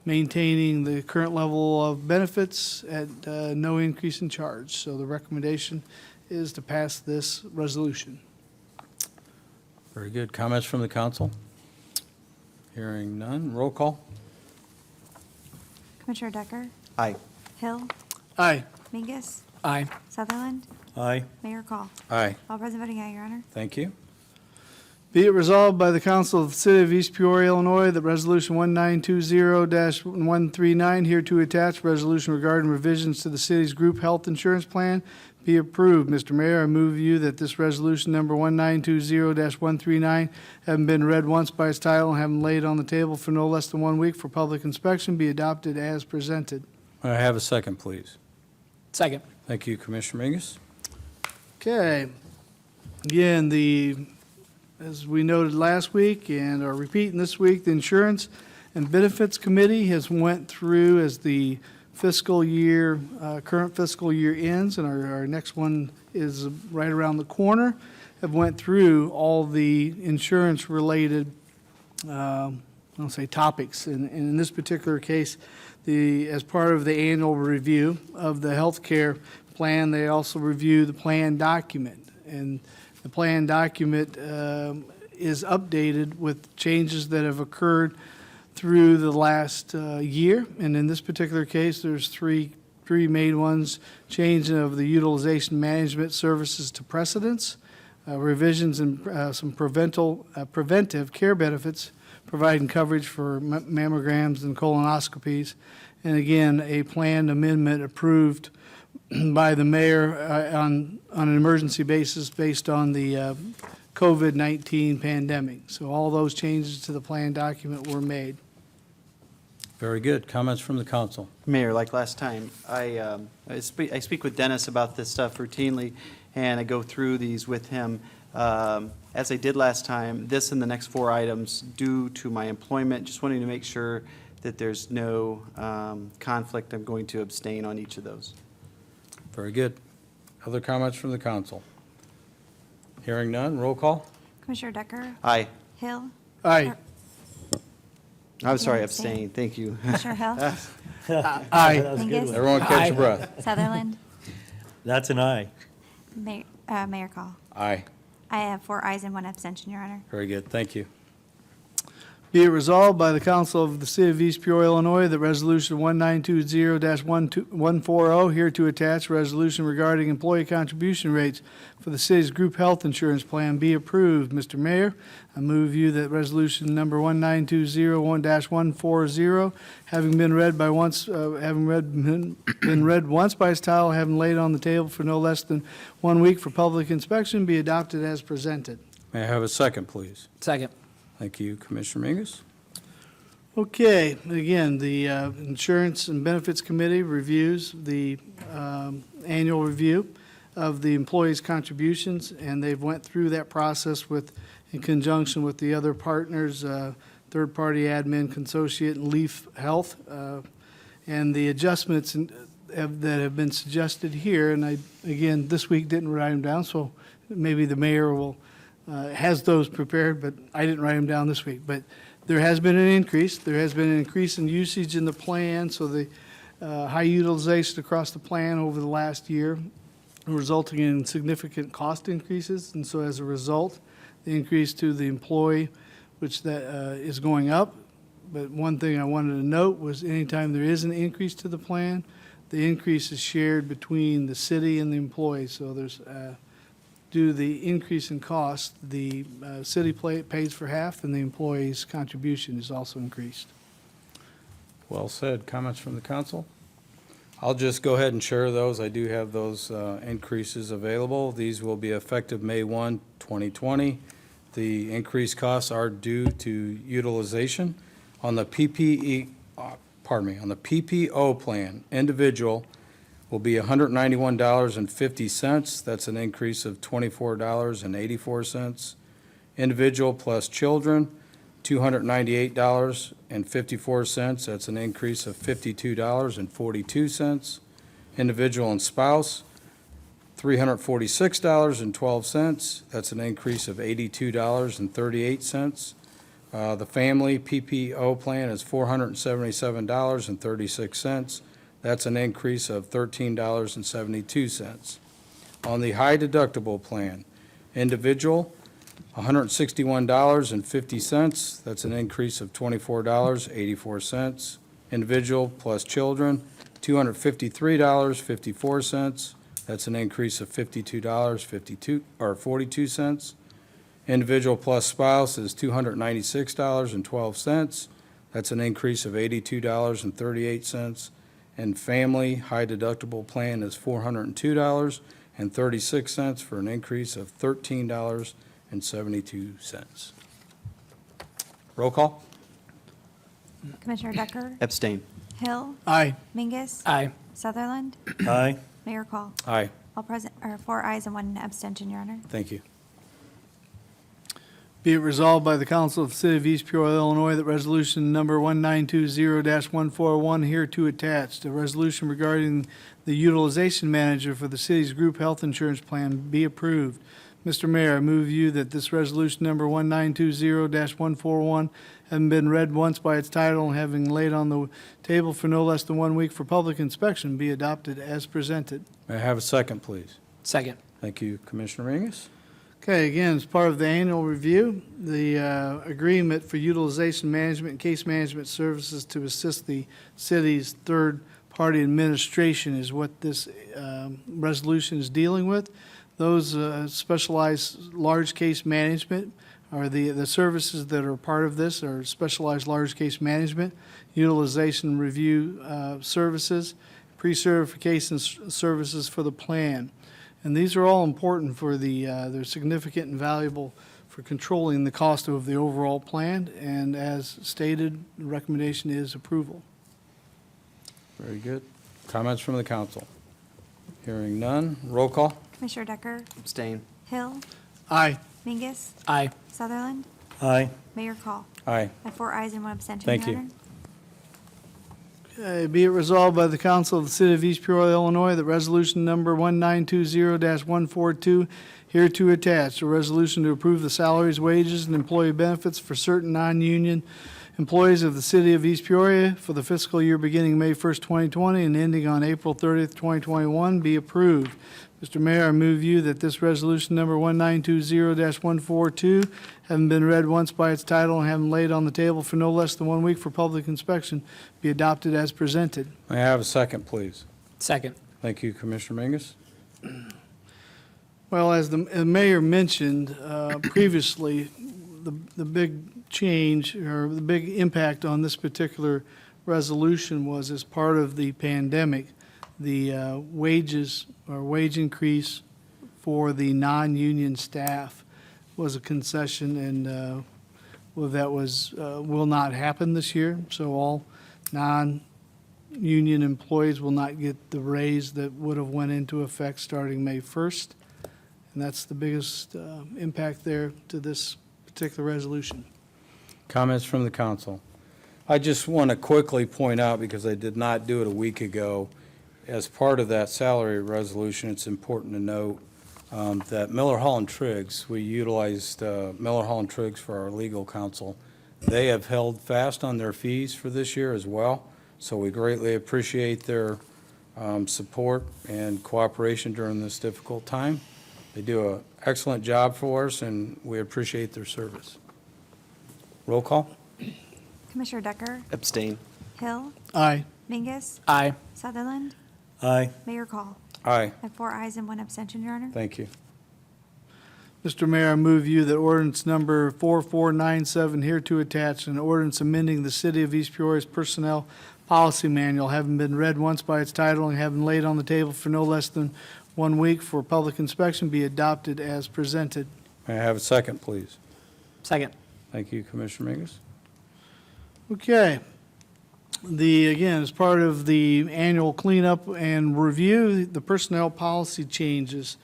maintaining the current level of benefits at no increase in charge. So the recommendation is to pass this resolution. Very good. Comments from the council? Hearing none. Roll call? Commissioner Decker? Aye. Hill? Aye. Mingus? Aye. Sutherland? Aye. Mayor Call? Aye. All present voting aye, Your Honor. Thank you. Be it resolved by the Council of the City of East Peoria, Illinois, that Resolution 1920-139 here to attach, resolution regarding revisions to the city's group health insurance plan, be approved. Mr. Mayor, I move you that this resolution number 1920-139, having been read once by its title and having laid on the table for no less than 1 week for public inspection, be adopted as presented. May I have a second, please? Second. Thank you, Commissioner Mingus. Okay. Again, as we noted last week and are repeating this week, the Insurance and Benefits Committee has went through as the current fiscal year ends, and our next one is right around the corner, have went through all the insurance-related, I'll say topics. And in this particular case, as part of the annual review of the health care plan, they also review the plan document. And the plan document is updated with changes that have occurred through the last year. And in this particular case, there's three main ones: change of the utilization management services to precedents, revisions and some preventive care benefits, providing coverage for mammograms and colonoscopies, and again, a planned amendment approved by the mayor on an emergency basis based on the COVID-19 pandemic. So all those changes to the plan document were made. Very good. Comments from the council? Mayor, like last time, I speak with Dennis about this stuff routinely, and I go through these with him. As I did last time, this and the next 4 items, due to my employment, just wanting to make sure that there's no conflict. I'm going to abstain on each of those. Very good. Other comments from the council? Hearing none. Roll call? Commissioner Decker? Aye. Hill? Aye. I'm sorry, Yeah, abstain. Thank you. Commissioner Hill? Aye. That was a good Mingus? one. Everyone catch your breath. Sutherland? That's an aye. Mayor Call? Aye. I have 4 ayes and 1 abstention, Your Honor. Very good. Thank you. Be it resolved by the Council of the City of East Peoria, Illinois, that Resolution 1920-140, here to attach resolution regarding employee contribution rates for the city's group health insurance plan be approved. Mr. Mayor, I move you that resolution number 1920-140, having been read by once, been read once by its title, having laid on the table for no less than 1 week for public inspection, be adopted as presented. May I have a second, please? Second. Thank you, Commissioner Mingus. Okay, again, the Insurance and Benefits Committee reviews the annual review of the employees' contributions, and they've went through that process in conjunction with the other partners, third-party admin, Consociate, and Leaf Health, and the adjustments that have been suggested here, and I, again, this week didn't write them down, so maybe the mayor will has those prepared, but I didn't write them down this week. But there has been an increase. There has been an increase in usage in the plan, so the high utilization across the plan over the last year, resulting in significant cost increases. And so as a result, the increase to the employee, which that is going up. But one thing I wanted to note was anytime there is an increase to the plan, the increase is shared between the city and the employee. So there's due to the increase in cost, the city pays for half, and the employee's contribution is also increased. Well said. Comments from the council? I'll just go ahead and share those. I do have those increases available. These will be effective May 1, 2020. The increased costs are due to utilization. On the on the PPO plan, individual will be $191.50. That's an increase of $24.84. Individual plus children, $298.54. That's an increase of $52.42. Individual and spouse, $346.12. That's an increase of $82.38. The family PPO plan is $477.36. That's an increase of $13.72. On the high deductible plan, individual, $161.50. That's an increase of $24.84. Individual plus children, $253.54. That's an increase of $42.42. Individual plus spouse is $296.12. That's an increase of $82.38. And family high deductible plan is $402.36 for an increase of $13.72. Roll call? Commissioner Decker? Abstain. Hill? Aye. Mingus? Aye. Sutherland? Aye. Mayor Call? Aye. All present, or 4 ayes and 1 abstention, Your Honor. Thank you. Be it resolved by the Council of the City of East Peoria, Illinois, that resolution number 1920-141 here to attached, a resolution regarding the utilization manager for the city's group health insurance plan be approved. Mr. Mayor, I move you that this resolution number 1920-141, having been read once by its title and having laid on the table for no less than 1 week for public inspection, be adopted as presented. May I have a second, please? Second. Thank you, Commissioner Mingus. Okay, again, as part of the annual review, the agreement for utilization management and case management services to assist the city's third-party administration is what this resolution is dealing with. Those specialized large case management are the services that are part of this are specialized large case management, utilization review services, pre-certification services for the plan. And these are all important for they're significant and valuable for controlling the cost of the overall plan. And as stated, the recommendation is approval. Very good. Comments from the council? Hearing none. Roll call? Commissioner Decker? Abstain. Hill? Aye. Mingus? Aye. Sutherland? Aye. Mayor Call? Aye. I have 4 ayes and 1 abstention, Thank Your you. Honor. Okay, be it resolved by the Council of the City of East Peoria, Illinois, that resolution number 1920-142 here to attach, a resolution to approve the salaries, wages, and employee benefits for certain non-union employees of the City of East Peoria for the fiscal year beginning May 1st, 2020 and ending on April 30th, 2021 be approved. Mr. Mayor, I move you that this resolution number 1920-142, having been read once by its title and having laid on the table for no less than 1 week for public inspection, be adopted as presented. May I have a second, please? Second. Thank you, Commissioner Mingus. Well, as the mayor mentioned previously, the big change or the big impact on this particular resolution was as part of the pandemic, the wages or wage increase for the non-union staff was a concession, and well, that was will not happen this year. So all non-union employees will not get the raise that would have went into effect starting May 1st. And that's the biggest impact there to this particular resolution. Comments from the council? I just want to quickly point out, because I did not do it a week ago, as part of that salary resolution, it's important to note that Miller Hall and Triggs, we utilized Miller Hall and Triggs for our legal counsel. They have held fast on their fees for this year as well, so we greatly appreciate their support and cooperation during this difficult time. They do an excellent job for us, and we appreciate their service. Roll call? Commissioner Decker? Abstain. Hill? Aye. Mingus? Aye. Sutherland? Aye. Mayor Call? Aye. I have 4 ayes and 1 abstention, Your Honor. Thank you. Mr. Mayor, I move you that ordinance number 4497 hereto attached, an ordinance amending the City of East Peoria's Personnel Policy Manual, having been read once by its title and having laid on the table for no less than 1 week for public inspection, be adopted as presented. May I have a second, please? Second. Thank you, Commissioner Mingus. Okay. Again, as part of the annual cleanup and review, the personnel policy changes.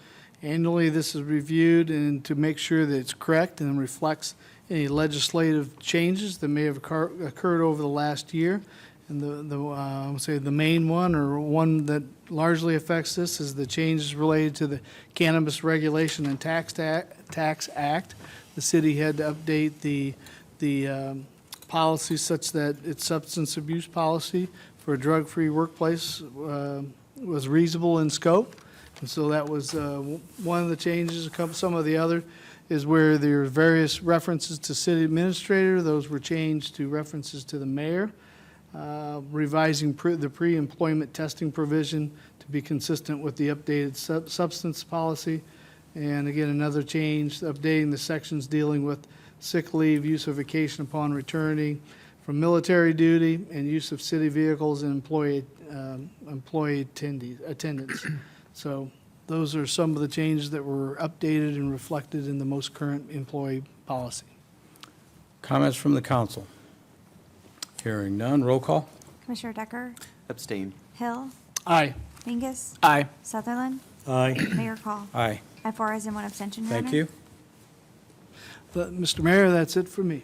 Annually, this is reviewed and to make sure that it's correct and reflects any legislative changes that may have occurred over the last year. And I would say the main one, or one that largely affects this, is the changes related to the Cannabis Regulation and Tax Act. The city had to update the policy such that its substance abuse policy for a drug-free workplace was reasonable in scope. And so that was one of the changes. Some of the other is where there are various references to city administrator. Those were changed to references to the mayor. Revising the pre-employment testing provision to be consistent with the updated substance policy. And again, another change, updating the sections dealing with sick leave, use of vacation upon returning from military duty, and use of city vehicles and employee attendance. So those are some of the changes that were updated and reflected in the most current employee policy. Comments from the council? Hearing none, roll call? Commissioner Decker? Abstain. Hill? Aye. Mingus? Aye. Sutherland? Aye. Mayor Call? Aye. I have 4 ayes and 1 abstention, Your Honor. Thank you. But, Mr. Mayor, that's it for me.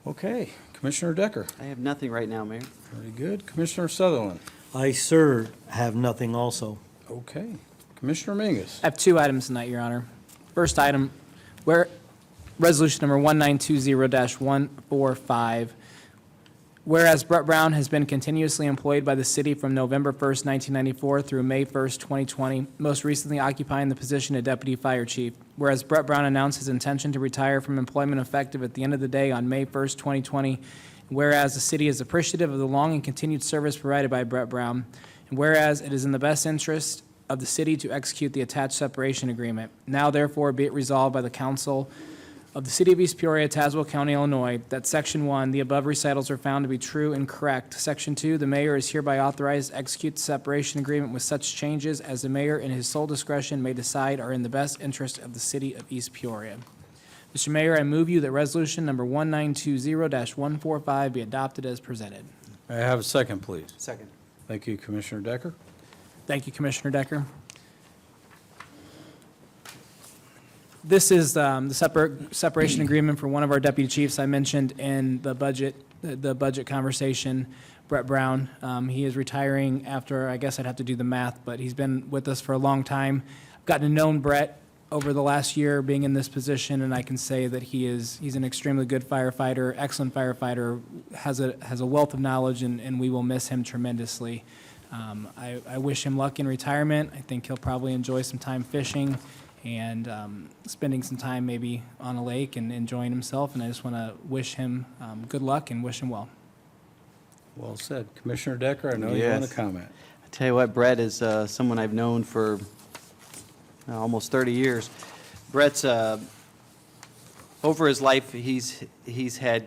Okay, Commissioner Decker. I have nothing right now, Mayor. Very good. Commissioner Sutherland. I, sir, have nothing also. Okay. Commissioner Mingus. I have 2 items tonight, Your Honor. First item, where resolution number 1920-145, whereas Brett Brown has been continuously employed by the city from November 1st, 1994 through May 1st, 2020, most recently occupying the position of deputy fire chief. Whereas Brett Brown announced his intention to retire from employment effective at the end of the day on May 1st, 2020. Whereas the city is appreciative of the long and continued service provided by Brett Brown. And whereas it is in the best interest of the city to execute the attached separation agreement. Now therefore be it resolved by the council of the City of East Peoria, Tazewell County, Illinois, that Section 1, the above recitals are found to be true and correct. Section 2, the mayor is hereby authorized to execute the separation agreement with such changes as the mayor in his sole discretion may decide are in the best interest of the City of East Peoria. Mr. Mayor, I move you that resolution number 1920-145 be adopted as presented. May I have a second, please? Second. Thank you, Commissioner Decker. Thank you, Commissioner Decker. This is the separation agreement for one of our deputy chiefs I mentioned in the budget conversation, Brett Brown. He is retiring after, I guess I'd have to do the math, but he's been with us for a long time. I've gotten to know Brett over the last year being in this position, and I can say that he's an extremely good firefighter, excellent firefighter, has a wealth of knowledge, and we will miss him tremendously. I wish him luck in retirement. I think he'll probably enjoy some time fishing and spending some time maybe on a lake and enjoying himself, and I just want to wish him good luck and wish him well. Well said. Commissioner Decker, I know you want Yes. to comment. I tell you what, Brett is someone I've known for almost 30 years. Brett's, over his life, he's had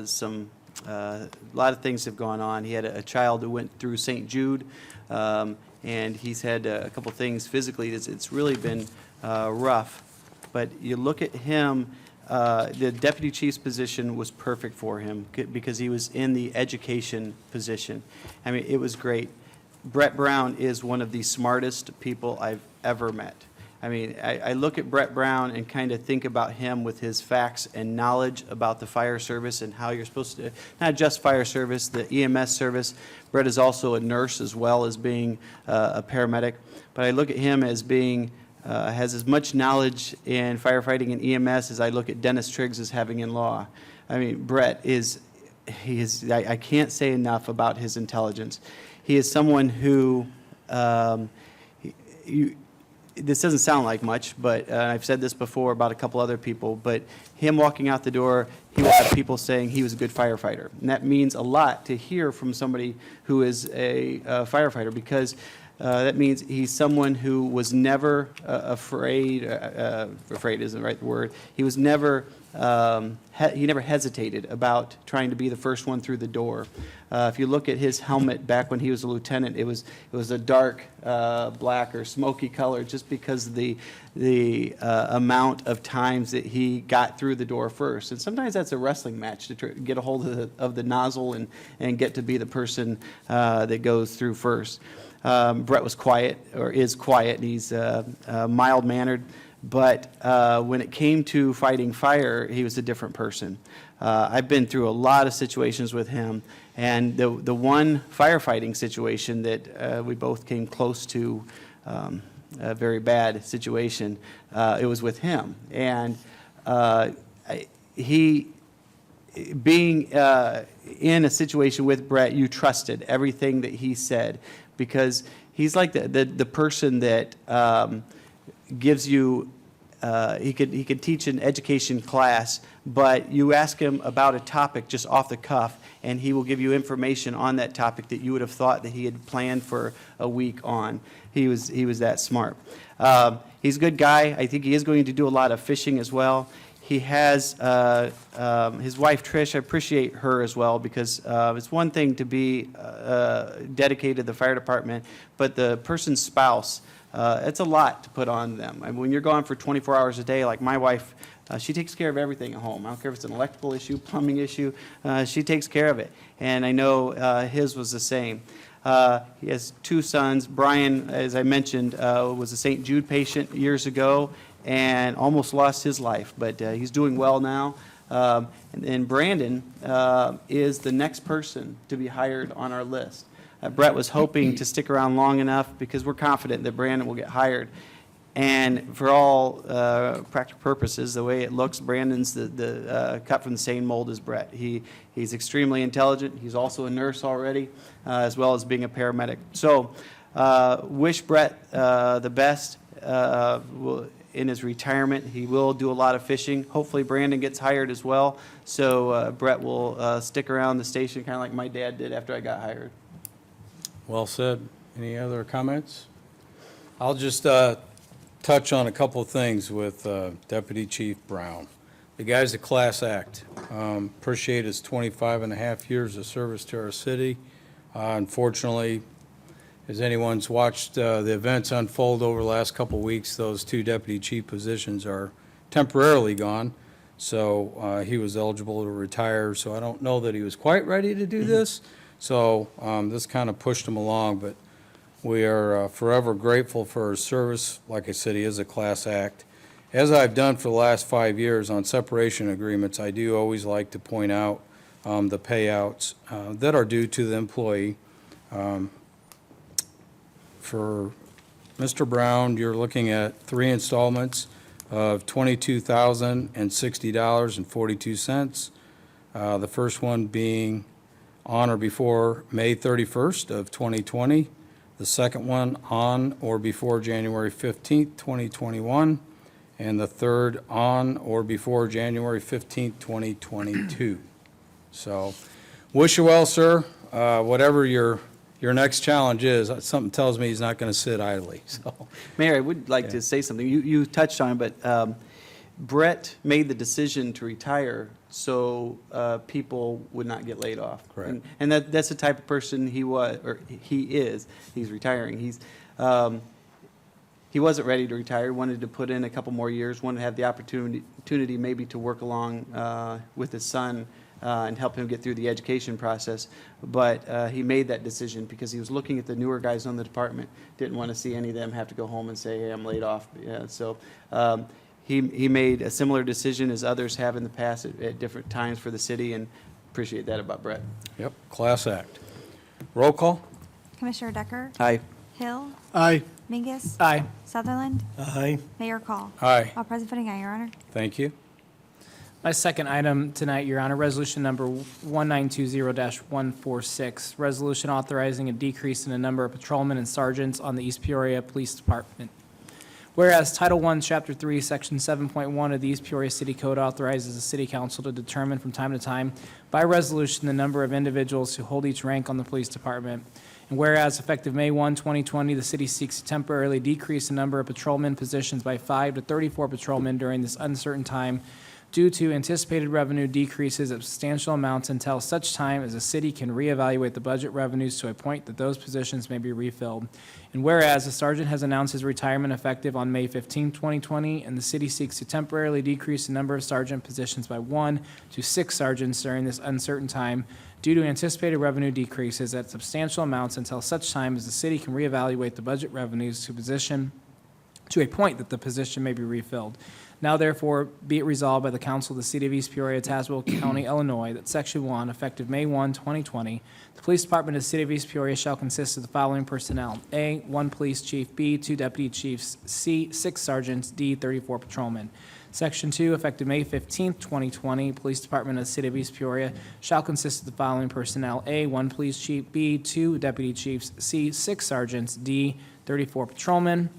some, a lot of things have gone on. He had a child who went through St. Jude, and he's had a couple things physically. It's really been rough. But you look at him, the deputy chief's position was perfect for him because he was in the education position. I mean, it was great. Brett Brown is one of the smartest people I've ever met. I mean, I look at Brett Brown and kind of think about him with his facts and knowledge about the fire service and how you're supposed to, not just fire service, the EMS service. Brett is also a nurse as well as being a paramedic. But I look at him as being, has as much knowledge in firefighting and EMS as I look at Dennis Triggs as having in law. I mean, Brett is, I can't say enough about his intelligence. He is someone who, this doesn't sound like much, but I've said this before about a couple other people, but him walking out the door, he will have people saying he was a good firefighter. And that means a lot to hear from somebody who is a firefighter, because that means he's someone who was never afraid, afraid isn't the right word, he was never, he never hesitated about trying to be the first one through the door. If you look at his helmet back when he was a lieutenant, it was a dark black or smoky color just because of the amount of times that he got through the door first. And sometimes that's a wrestling match to try, get a hold of the nozzle and get to be the person that goes through first. Brett was quiet, or is quiet, and he's mild-mannered. But when it came to fighting fire, he was a different person. I've been through a lot of situations with him, and the one firefighting situation that we both came close to a very bad situation, it was with him. And he, being in a situation with Brett, you trusted everything that he said, because he's like the person that gives you, he could teach an education class, but you ask him about a topic just off the cuff, and he will give you information on that topic that you would have thought that he had planned for a week on. He was that smart. He's a good guy. I think he is going to do a lot of fishing as well. He has his wife, Trish. I appreciate her as well, because it's one thing to be dedicated to the fire department, but the person's spouse, it's a lot to put on them. I mean, when you're gone for 24 hours a day, like my wife, she takes care of everything at home. I don't care if it's an electrical issue, plumbing issue, she takes care of it. And I know his was the same. He has two sons. Brian, as I mentioned, was a St. Jude patient years ago and almost lost his life, but he's doing well now. And Brandon is the next person to be hired on our list. Brett was hoping to stick around long enough because we're confident that Brandon will get hired. And for all practical purposes, the way it looks, Brandon's the cut from the same mold as Brett. He's extremely intelligent. He's also a nurse already, as well as being a paramedic. So wish Brett the best in his retirement. He will do a lot of fishing. Hopefully Brandon gets hired as well. So Brett will stick around the station kind of like my dad did after I got hired. Well said. Any other comments? I'll just touch on a couple of things with Deputy Chief Brown. The guy's a class act. Appreciate his 25 and a half years of service to our city. Unfortunately, as anyone's watched the events unfold over the last couple of weeks, those two deputy chief positions are temporarily gone. So he was eligible to retire, so I don't know that he was quite ready to do this. So this kind of pushed him along, but we are forever grateful for his service. Like I said, he is a class act. As I've done for the last 5 years on separation agreements, I do always like to point out the payouts that are due to the employee. For Mr. Brown, you're looking at 3 installments of $22,060.42. The first one being on or before May 31st of 2020. The second one on or before January 15th, 2021. And the third on or before January 15th, 2022. So, wish you well, sir. Whatever your next challenge is, something tells me he's not going to sit idly, so. Mayor, I would like Yeah. to say something. You touched on it, but Brett made the decision to retire so people would not get laid off. Correct. And that's the type of person he was, or he is. He's retiring. He wasn't ready to retire, wanted to put in a couple more years, wanted to have the opportunity maybe to work along with his son and help him get through the education process. But he made that decision because he was looking at the newer guys on the department, didn't want to see any of them have to go home and say, hey, I'm laid off. Yeah, so he made a similar decision as others have in the past at different times for the city, and appreciate that about Brett. Yep, class act. Roll call? Commissioner Decker? Aye. Hill? Aye. Mingus? Aye. Sutherland? Aye. Mayor Call? Aye, All present voting aye, Your Honor. thank you. My second item tonight, Your Honor, resolution number 1920-146, resolution authorizing a decrease in the number of patrolmen and sergeants on the East Peoria Police Department. Whereas Title I, Chapter 3, Section 7.1 of the East Peoria City Code authorizes the city council to determine from time to time by resolution the number of individuals who hold each rank on the police department. And whereas effective May 1, 2020, the city seeks to temporarily decrease the number of patrolman positions by 5 to 34 patrolmen during this uncertain time due to anticipated revenue decreases of substantial amounts until such time as the city can reevaluate the budget revenues to a point that those positions may be refilled. And whereas the sergeant has announced his retirement effective on May 15, 2020, and the city seeks to temporarily decrease the number of sergeant positions by 1 to 6 sergeants during this uncertain time due to anticipated revenue decreases at substantial amounts until such time as the city can reevaluate the budget revenues to a point that the position may be refilled. Now therefore be it resolved by the Council of the City of East Peoria, Tazewell County, Illinois, that Section 1, effective May 1, 2020, the Police Department of the City of East Peoria shall consist of the following personnel: A, 1 police chief; B, 2 deputy chiefs; C, 6 sergeants; D, 34 patrolmen. Section 2, effective May 15, 2020, Police Department of the City of East Peoria shall consist of the following personnel: A, 1 police chief; B, 2 deputy chiefs; C, 6 sergeants; D, 34 patrolmen.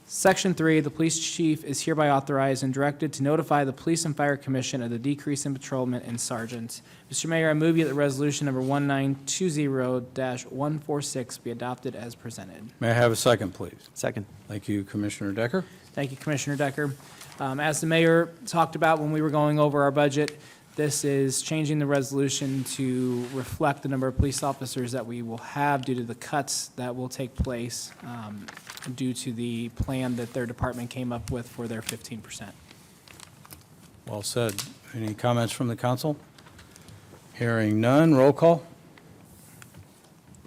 Section 3, the police chief is hereby authorized and directed to notify the Police and Fire Commission of the decrease in patrolmen and sergeants. Mr. Mayor, I move you that resolution number 1920-146 be adopted as presented. May I have a second, please? Second. Thank you, Commissioner Decker. Thank you, Commissioner Decker. As the mayor talked about when we were going over our budget, this is changing the resolution to reflect the number of police officers that we will have due to the cuts that will take place due to the plan that their department came up with for their 15%. Well said. Any comments from the council? Hearing none, roll call?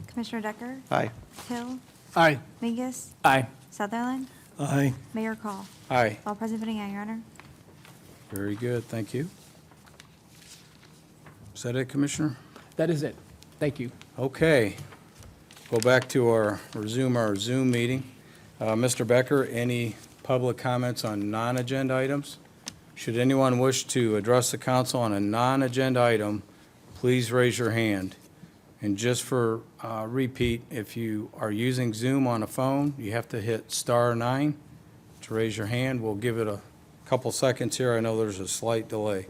Commissioner Decker? Aye. Hill? Aye. Mingus? Aye. Sutherland? Aye. Mayor Call? Aye. All present voting aye, Your Honor. Very good, thank you. Is that it, Commissioner? That is it. Thank you. Okay. Go back to resume our Zoom meeting. Mr. Becker, any public comments on non-agenda items? Should anyone wish to address the council on a non-agenda item, please raise your hand. And just for repeat, if you are using Zoom on a phone, you have to hit *9 to raise your hand. We'll give it a couple seconds here. I know there's a slight delay.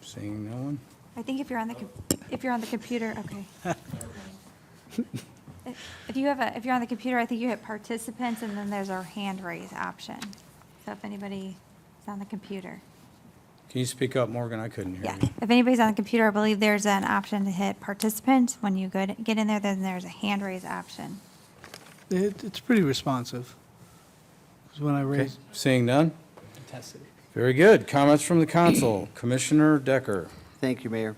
Seeing no one? I think if you're on the computer, okay. If you're on the computer, I think you hit participants, and then there's our hand raise option. So if anybody is on the computer. Can you speak up, Morgan? I couldn't hear Yeah, you. if anybody's on the computer, I believe there's an option to hit participants. When you get in there, then there's a hand raise option. It's pretty responsive. 'Cause when I Okay. raise, Seeing none? Tested. Very good. Comments from the council. Commissioner Decker. Thank you, Mayor.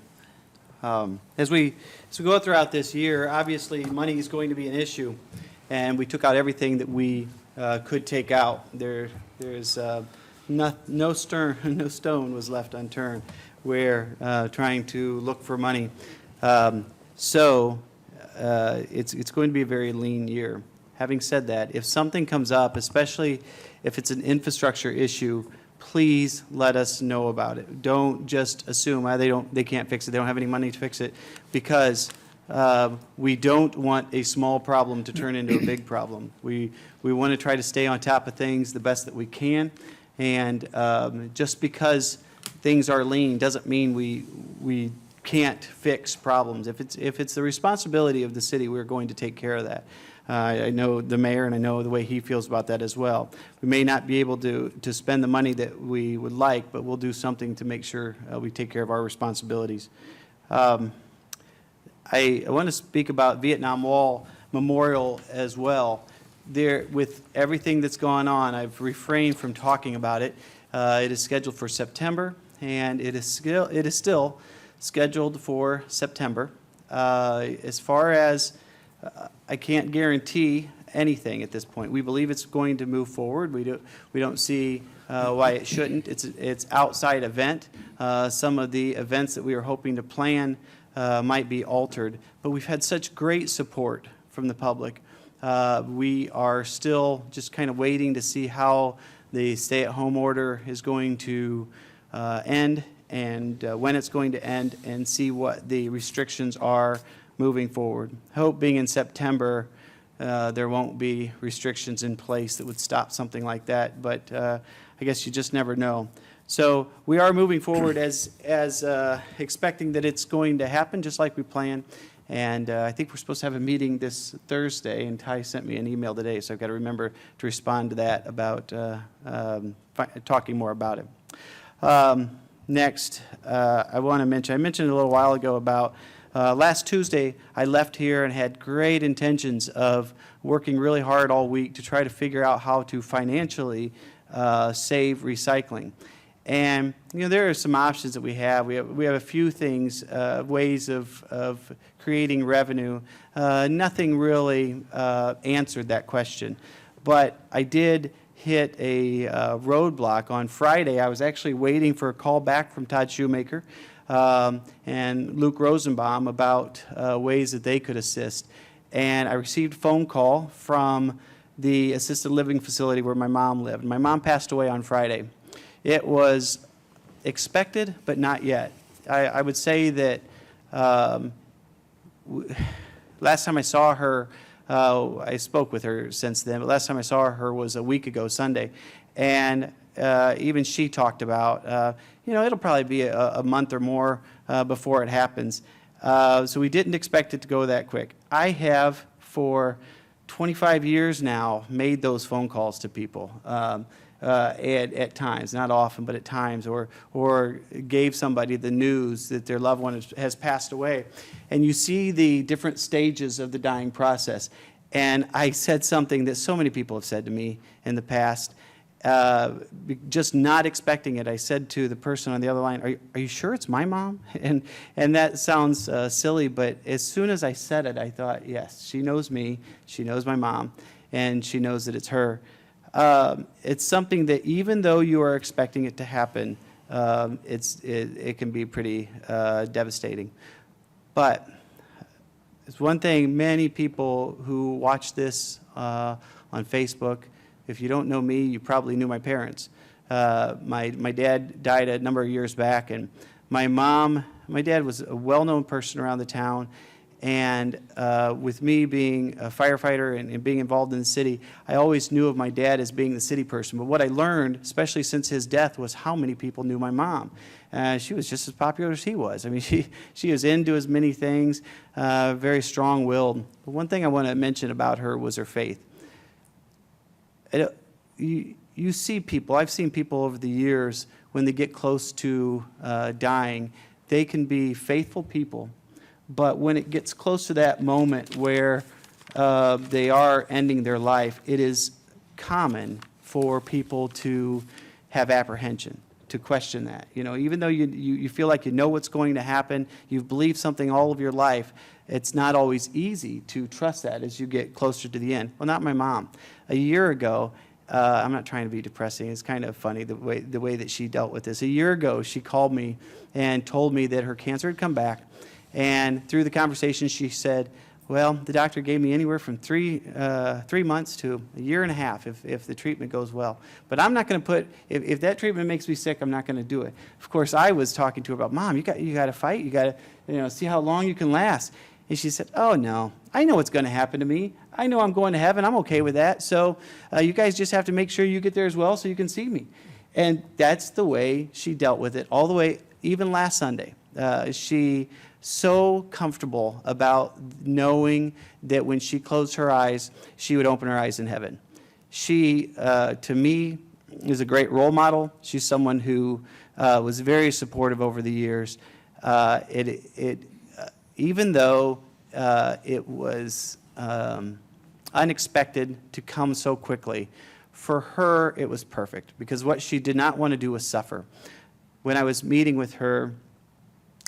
As we go throughout this year, obviously, money is going to be an issue, and we took out everything that we could take out. There's no stone was left unturned. We're trying to look for money. So it's going to be a very lean year. having said that, if something comes up, especially if it's an infrastructure issue, please let us know about it. Don't just assume they can't fix it, they don't have any money to fix it, because we don't want a small problem to turn into a big problem. We want to try to stay on top of things the best that we can, and just because things are lean doesn't mean we can't fix problems. If it's the responsibility of the city, we're going to take care of that. I know the mayor, and I know the way he feels about that as well. We may not be able to spend the money that we would like, but we'll do something to make sure we take care of our responsibilities. I want to speak about Vietnam Wall Memorial as well. There, with everything that's gone on, I've refrained from talking about it. It is scheduled for September, and it is still scheduled for September. As far as I can't guarantee anything at this point. We believe it's going to move forward. We don't see why it shouldn't. It's outside event. Some of the events that we were hoping to plan might be altered, but we've had such great support from the public. We are still just kind of waiting to see how the stay-at-home order is going to end, and when it's going to end, and see what the restrictions are moving forward. Hope being in September, there won't be restrictions in place that would stop something like that, but I guess you just never know. So we are moving forward as expecting that it's going to happen just like we planned. And I think we're supposed to have a meeting this Thursday, and Ty sent me an email today, so I've got to remember to respond to that about talking more about it. Next, I want to mention, I mentioned a little while ago about last Tuesday, I left here and had great intentions of working really hard all week to try to figure out how to financially save recycling. And, you know, there are some options that we have. We have a few things, ways of creating revenue. Nothing really answered that question. But I did hit a roadblock on Friday. I was actually waiting for a call back from Todd Shoemaker and Luke Rosenbaum about ways that they could assist. And I received a phone call from the assisted living facility where my mom lived. My mom passed away on Friday. It was expected, but not yet. I would say that last time I saw her, I spoke with her since then, but last time I saw her was a week ago Sunday. And even she talked about, you know, it'll probably be a month or more before it happens. So we didn't expect it to go that quick. I have, for 25 years now, made those phone calls to people. At times, not often, but at times, or gave somebody the news that their loved one has passed away. And you see the different stages of the dying process. And I said something that so many people have said to me in the past, just not expecting it. I said to the person on the other line, are you sure it's my mom? And that sounds silly, but as soon as I said it, I thought, yes, she knows me, she knows my mom, and she knows that it's her. It's something that even though you are expecting it to happen, it can be pretty devastating. But it's one thing, many people who watch this on Facebook, if you don't know me, you probably knew my parents. My dad died a number of years back, and my dad was a well-known person around the town. And with me being a firefighter and being involved in the city, I always knew of my dad as being the city person. But what I learned, especially since his death, was how many people knew my mom. She was just as popular as he was. I mean, she was into as many things, very strong-willed. But one thing I want to mention about her was her faith. You see people, I've seen people over the years, when they get close to dying, they can be faithful people. But when it gets close to that moment where they are ending their life, it is common for people to have apprehension, to question that. You know, even though you feel like you know what's going to happen, you've believed something all of your life, it's not always easy to trust that as you get closer to the end. Well, not my mom. A year ago, I'm not trying to be depressing. It's kind of funny the way that she dealt with this. A year ago, she called me and told me that her cancer had come back. And through the conversation, she said, Well, the doctor gave me anywhere from 3 months to a year and a half if the treatment goes well. But I'm not going to put, if that treatment makes me sick, I'm not going to do it. Of course, I was talking to her about, Mom, you got to fight. You got to, see how long you can last. And she said, oh, no, I know what's going to happen to me. I know I'm going to heaven. I'm okay with that. So you guys just have to make sure you get there as well so you can see me. And that's the way she dealt with it all the way, even last Sunday. She so comfortable about knowing that when she closed her eyes, she would open her eyes in heaven. She, to me, is a great role model. She's someone who was very supportive over the years. Even though it was unexpected to come so quickly, for her it was perfect because what she did not want to do was suffer. When I was meeting with her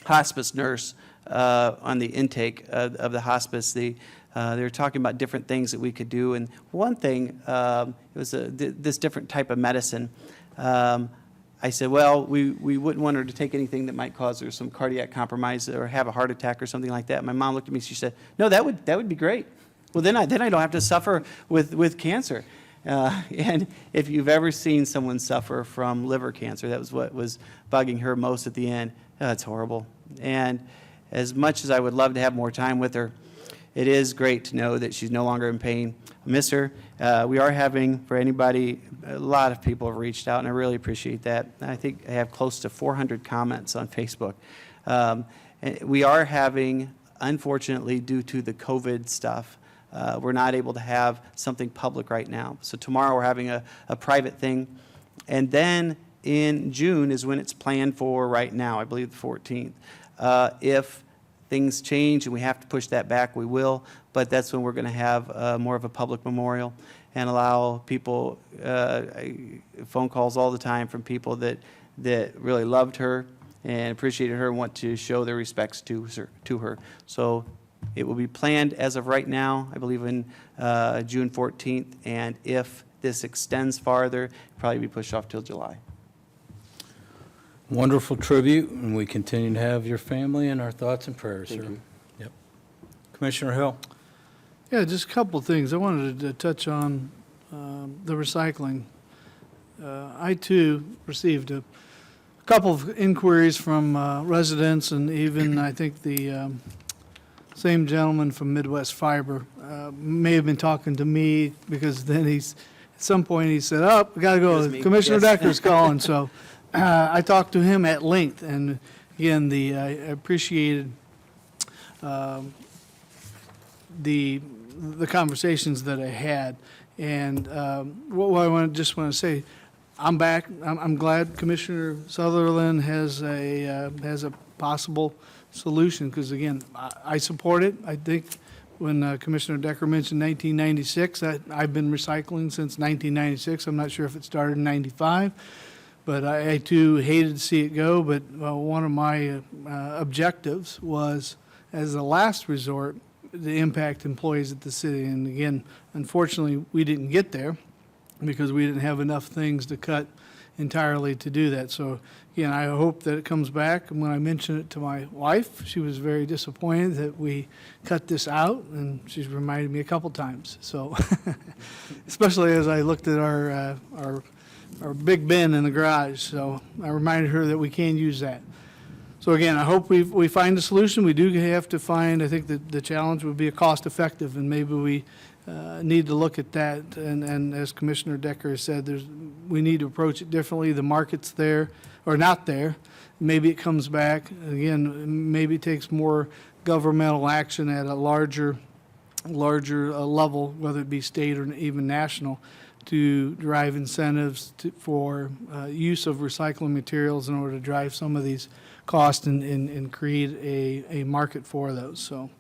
hospice nurse on the intake of the hospice, they were talking about different things that we could do, and one thing, it was this different type of medicine. I said, well, we wouldn't want her to take anything that might cause her some cardiac compromise or have a heart attack or something like that. My mom looked at me, she said, no, that would be great. Well, then I don't have to suffer with cancer. And if you've ever seen someone suffer from liver cancer, that was what was bugging her most at the end. It's horrible. And as much as I would love to have more time with her, it is great to know that she's no longer in pain. I miss her. We are having, for anybody, a lot of people have reached out, and I really appreciate that. I think I have close to 400 comments on Facebook. And we are having, unfortunately, due to the COVID stuff, we're not able to have something public right now. So tomorrow we're having a private thing. And then in June is when it's planned for right now, I believe the 14th. If things change and we have to push that back, we will. But that's when we're going to have more of a public memorial and allow people, phone calls all the time from people that really loved her and appreciated her and want to show their respects to her. So it will be planned as of right now, I believe in June 14th. And if this extends farther, it'll probably be pushed off till July. Wonderful tribute, and we continue to have your family in our thoughts and prayers, Thank sir. you. Yep. Commissioner Hill? Yeah, just a couple of things. I wanted to touch on the recycling. I, too, received a couple of inquiries from residents, and even, I think, the same gentleman from Midwest Fiber may have been talking to me, because then at some point he said, oh, we got to It was go. me, Commissioner yes. Decker's calling, so I talked to him at length, and again, I appreciated the conversations that I had. And what I just want to say, I'm back. I'm glad Commissioner Sutherland has a possible solution, because again, I support it. I think when Commissioner Decker mentioned 1996, I've been recycling since 1996. I'm not sure if it started in 95, but I too hated to see it go. But one of my objectives was, as a last resort, to impact employees at the city. And again, unfortunately, we didn't get there because we didn't have enough things to cut entirely to do that. So again, I hope that it comes back. And when I mentioned it to my wife, she was very disappointed that we cut this out, and she's reminded me a couple times. So especially as I looked at our big bin in the garage. So I reminded her that we can use that. So again, I hope we find a solution. We do have to find, I think that the challenge would be a cost effective, and maybe we need to look at that. And as Commissioner Decker said, we need to approach it differently. The market's there or not there. Maybe it comes back. Again, maybe it takes more governmental action at a larger level, whether it be state or even national, to drive incentives for use of recycling materials in order to drive some of these costs and create a market for those. So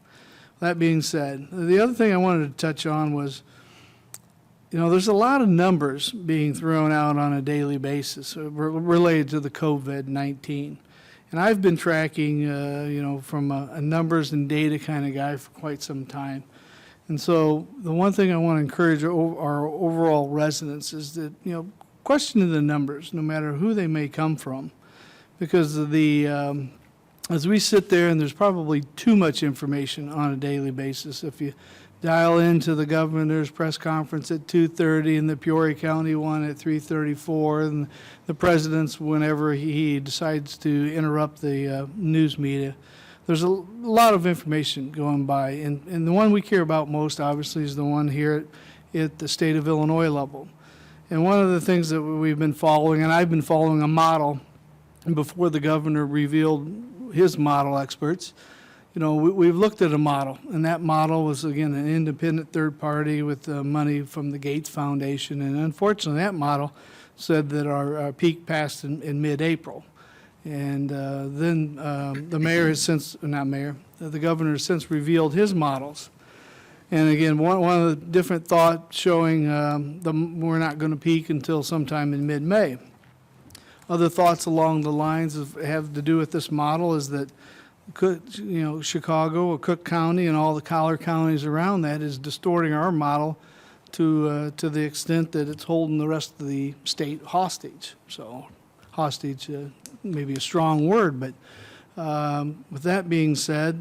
that being said, the other thing I wanted to touch on was, there's a lot of numbers being thrown out on a daily basis related to the COVID-19. And I've been tracking, from a numbers and data kind of guy for quite some time. And so the one thing I want to encourage our overall residents is that, question the numbers, no matter who they may come from, because of the as we sit there, and there's probably too much information on a daily basis. If you dial into the governor's press conference at 2:30 and the Peoria County one at 3:34, and the president's whenever he decides to interrupt the news media, there's a lot of information going by. And the one we care about most, obviously, is the one here at the state of Illinois level. And one of the things that we've been following, and I've been following a model before the governor revealed his model experts, we've looked at a model, and that model was, again, an independent third party with money from the Gates Foundation. And unfortunately, that model said that our peak passed in mid-April. And then the mayor has since, not mayor, the governor has since revealed his models. And again, one of the different thoughts showing we're not going to peak until sometime in mid-May. Other thoughts along the lines have to do with this model is that Chicago or Cook County and all the collar counties around that is distorting our model to the extent that it's holding the rest of the state hostage. So hostage, maybe a strong word, but with that being said,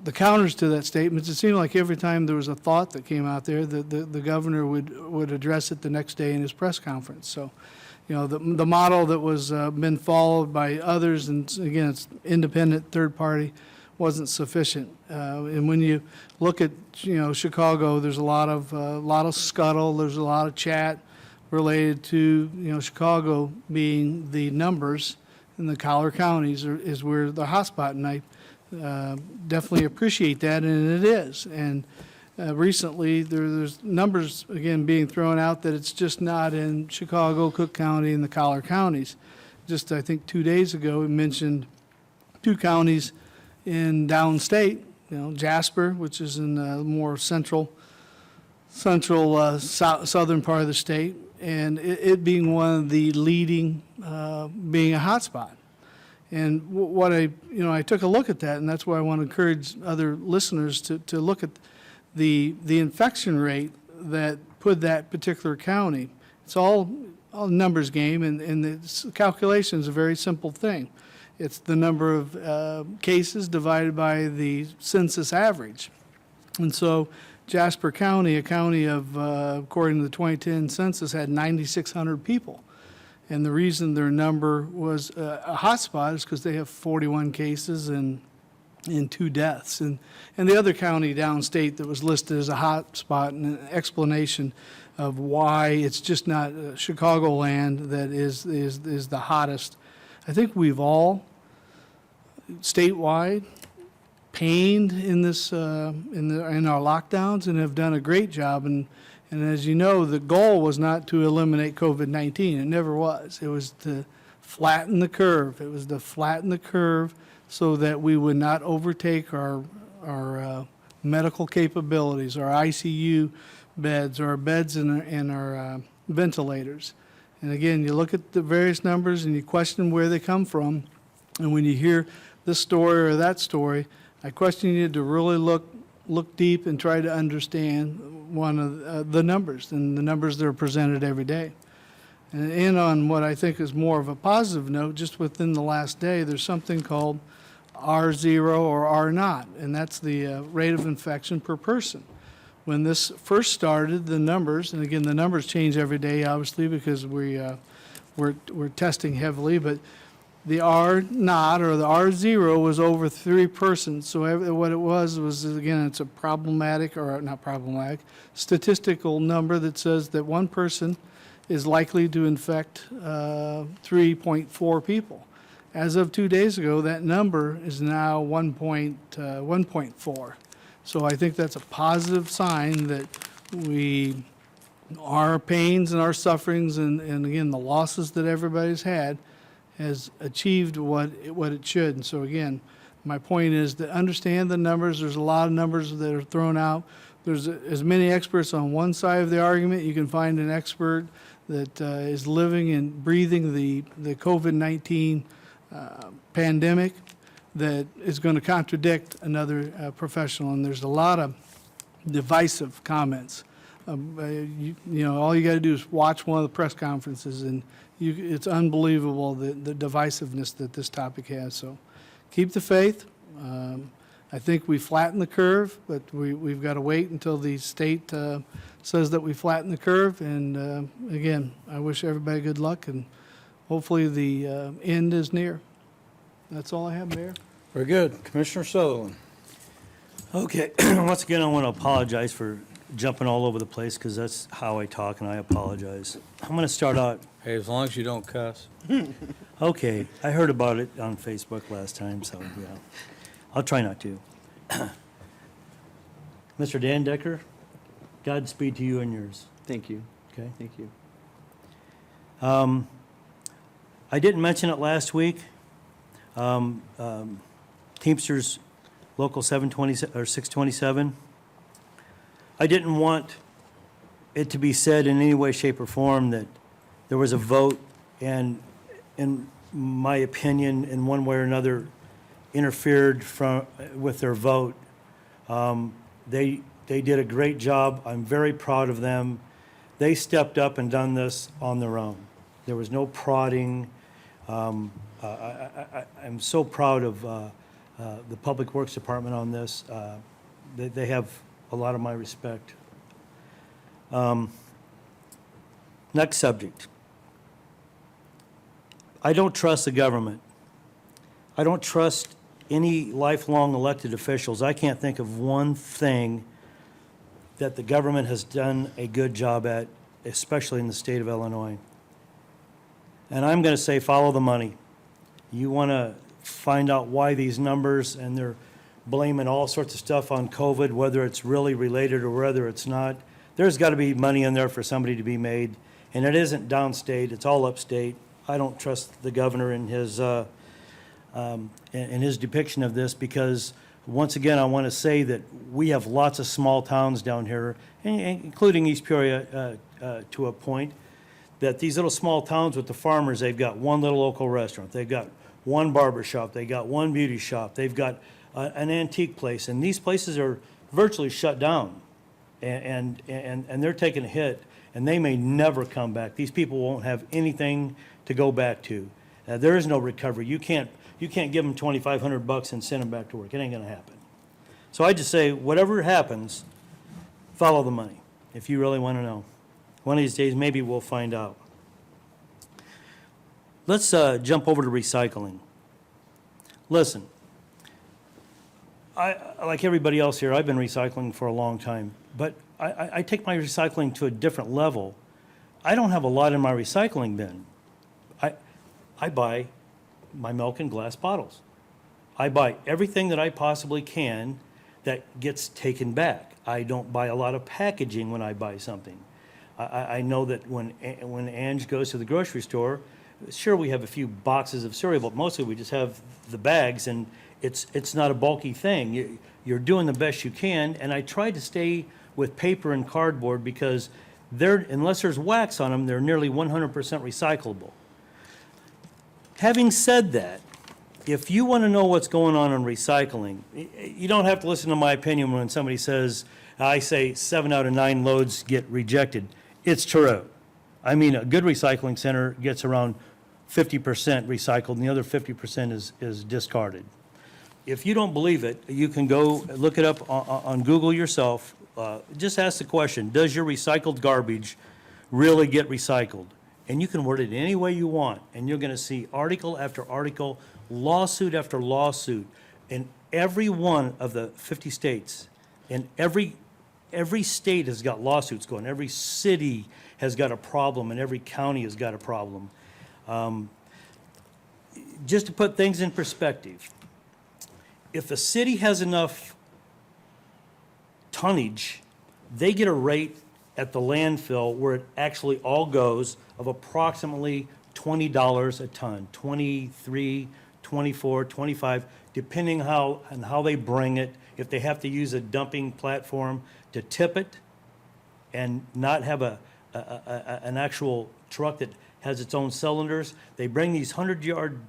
the counters to that statement, it seemed like every time there was a thought that came out there, the governor would address it the next day in his press conference. So, the model that was been followed by others, and again, it's independent third party, wasn't sufficient. And when you look at Chicago, there's a lot of scuttle, there's a lot of chat related to Chicago being the numbers, and the collar counties is where the hotspot, and I definitely appreciate that, and it is. And recently, there's numbers, again, being thrown out that it's just not in Chicago, Cook County, and the collar counties. Just, I think, 2 days ago, we mentioned 2 counties in downstate, Jasper, which is in the more central southern part of the state, and it being one of the leading, being a hotspot. And what I took a look at that, and that's why I want to encourage other listeners to look at the infection rate that put that particular county. It's all a numbers game, and the calculation is a very simple thing. It's the number of cases divided by the census average. And so Jasper County, a county of, according to the 2010 census, had 9,600 people. And the reason their number was a hotspot is because they have 41 cases and 2 deaths. And the other county downstate that was listed as a hotspot, and an explanation of why it's just not Chicagoland that is the hottest. I think we've all, statewide, pained in this in our lockdowns and have done a great job. And as you know, the goal was not to eliminate COVID-19. It never was. It was to flatten the curve. It was to flatten the curve so that we would not overtake our medical capabilities, our ICU beds, our beds and our ventilators. And again, you look at the various numbers and you question where they come from. And when you hear this story or that story, I question you to really look deep and try to understand one of the numbers, and the numbers that are presented every day. And on what I think is more of a positive note, just within the last day, there's something called R0 or R0, and that's the rate of infection per person. When this first started, the numbers, and again, the numbers change every day, obviously, because we're testing heavily, but the R0 or the R0 was over 3 persons. So what it was again, it's a problematic, or not problematic, statistical number that says that one person is likely to infect 3.4 people. As of 2 days ago, that number is now 1.4. So I think that's a positive sign that our pains and our sufferings and again, the losses that everybody's had has achieved what it should. And so again, my point is to understand the numbers. There's a lot of numbers that are thrown out. There's as many experts on one side of the argument. You can find an expert that is living and breathing the COVID-19 pandemic that is going to contradict another professional. And there's a lot of divisive comments All you got to do is watch one of the press conferences, and it's unbelievable the divisiveness that this topic has. So keep the faith. I think we flattened the curve, but we've got to wait until the state says that we flattened the curve. And again, I wish everybody good luck, and hopefully the end is near. That's all I have, Mayor. Very good. Commissioner Sutherland. Okay, once again, I want to apologize for jumping all over the place, because that's how I talk, and I apologize. I'm going to start out, Hey, as long as you don't cuss. okay, I heard about it on Facebook last time, so, yeah. I'll try not to. Mr. Dan Decker, Godspeed to you and yours, Thank you. okay? Thank you. I didn't mention it last week. Teamsters Local 720 or 627. I didn't want it to be said in any way, shape, or form that there was a vote and, in my opinion, in one way or another, interfered with their vote. They did a great job. I'm very proud of them. They stepped up and done this on their own. There was no prodding. I'm so proud of the Public Works Department on this. They have a lot of my respect. Next subject. I don't trust the government. I don't trust any lifelong elected officials. I can't think of one thing that the government has done a good job at, especially in the state of Illinois. And I'm going to say follow the money. You want to find out why these numbers, and they're blaming all sorts of stuff on COVID, whether it's really related or whether it's not. There's got to be money in there for somebody to be made, and it isn't downstate, it's all upstate. I don't trust the governor in his depiction of this, because once again, I want to say that we have lots of small towns down here, including East Peoria to a point, that these little small towns with the farmers, they've got one little local restaurant, they've got one barber shop, they got one beauty shop, they've got an antique place, and these places are virtually shut down, and they're taking a hit, and they may never come back. These people won't have anything to go back to. There is no recovery. You can't give them $2,500 and send them back to work. It ain't going to happen. So I just say, whatever happens, follow the money, if you really want to know. One of these days, maybe we'll find out. Let's jump over to recycling. Listen, like everybody else here, I've been recycling for a long time, but I take my recycling to a different level. I don't have a lot in my recycling bin. I buy my milk in glass bottles. I buy everything that I possibly can that gets taken back. I don't buy a lot of packaging when I buy something. I know that when Ange goes to the grocery store, sure, we have a few boxes of cereal, but mostly we just have the bags, and it's not a bulky thing. You're doing the best you can, and I try to stay with paper and cardboard, because unless there's wax on them, they're nearly 100% recyclable. Having said that, if you want to know what's going on in recycling, you don't have to listen to my opinion when somebody says, I say 7 out of 9 loads get rejected. It's true. I mean, a good recycling center gets around 50% recycled, and the other 50% is discarded. If you don't believe it, you can go look it up on Google yourself. Just ask the question, does your recycled garbage really get recycled? And you can word it any way you want, and you're going to see article after article, lawsuit after lawsuit in every one of the 50 states. And every state has got lawsuits going. Every city has got a problem, and every county has got a problem. Just to put things in perspective, if a city has enough tonnage, they get a rate at the landfill where it actually all goes of approximately $20 a ton, 23, 24, 25, depending on how they bring it. If they have to use a dumping platform to tip it and not have an actual truck that has its own cylinders, they bring these 100-yard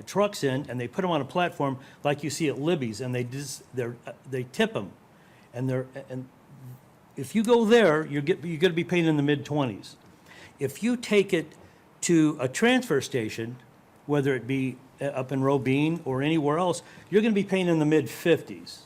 trucks in, and they put them on a platform like you see at Libby's, and they tip them, and if you go there, you're going to be paying in the mid-20s. If you take it to a transfer station, whether it be up in Robine or anywhere else, you're going to be paying in the mid-50s.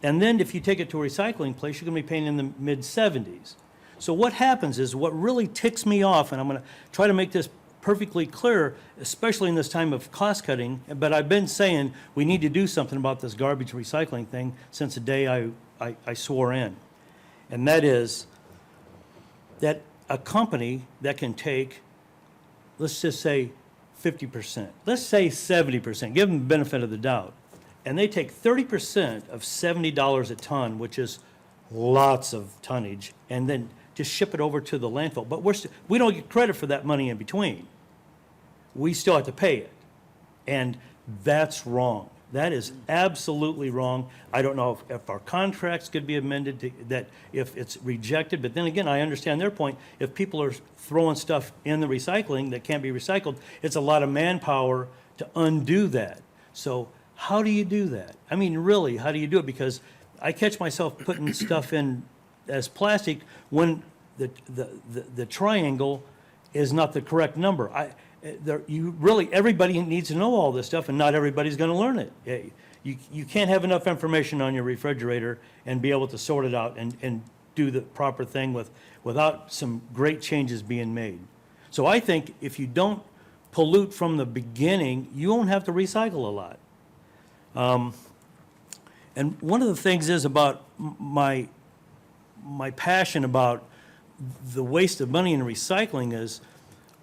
And then if you take it to a recycling place, you're going to be paying in the mid-70s. So what happens is, what really ticks me off, and I'm going to try to make this perfectly clear, especially in this time of cost cutting, but I've been saying we need to do something about this garbage recycling thing since the day I swore in. And that is that a company that can take, let's just say 50%, let's say 70%, give them the benefit of the doubt, and they take 30% of $70 a ton, which is lots of tonnage, and then just ship it over to the landfill. But we don't get credit for that money in between. We still have to pay it. And that's wrong. That is absolutely wrong. I don't know if our contracts could be amended to that, if it's rejected. But then again, I understand their point. If people are throwing stuff in the recycling that can't be recycled, it's a lot of manpower to undo that. So how do you do that? I mean, really, how do you do it? Because I catch myself putting stuff in as plastic when the triangle is not the correct number. Everybody needs to know all this stuff, and not everybody's going to learn it. You can't have enough information on your refrigerator and be able to sort it out and do the proper thing without some great changes being made. So I think if you don't pollute from the beginning, you won't have to recycle a lot. And one of the things is about my passion about the waste of money in recycling is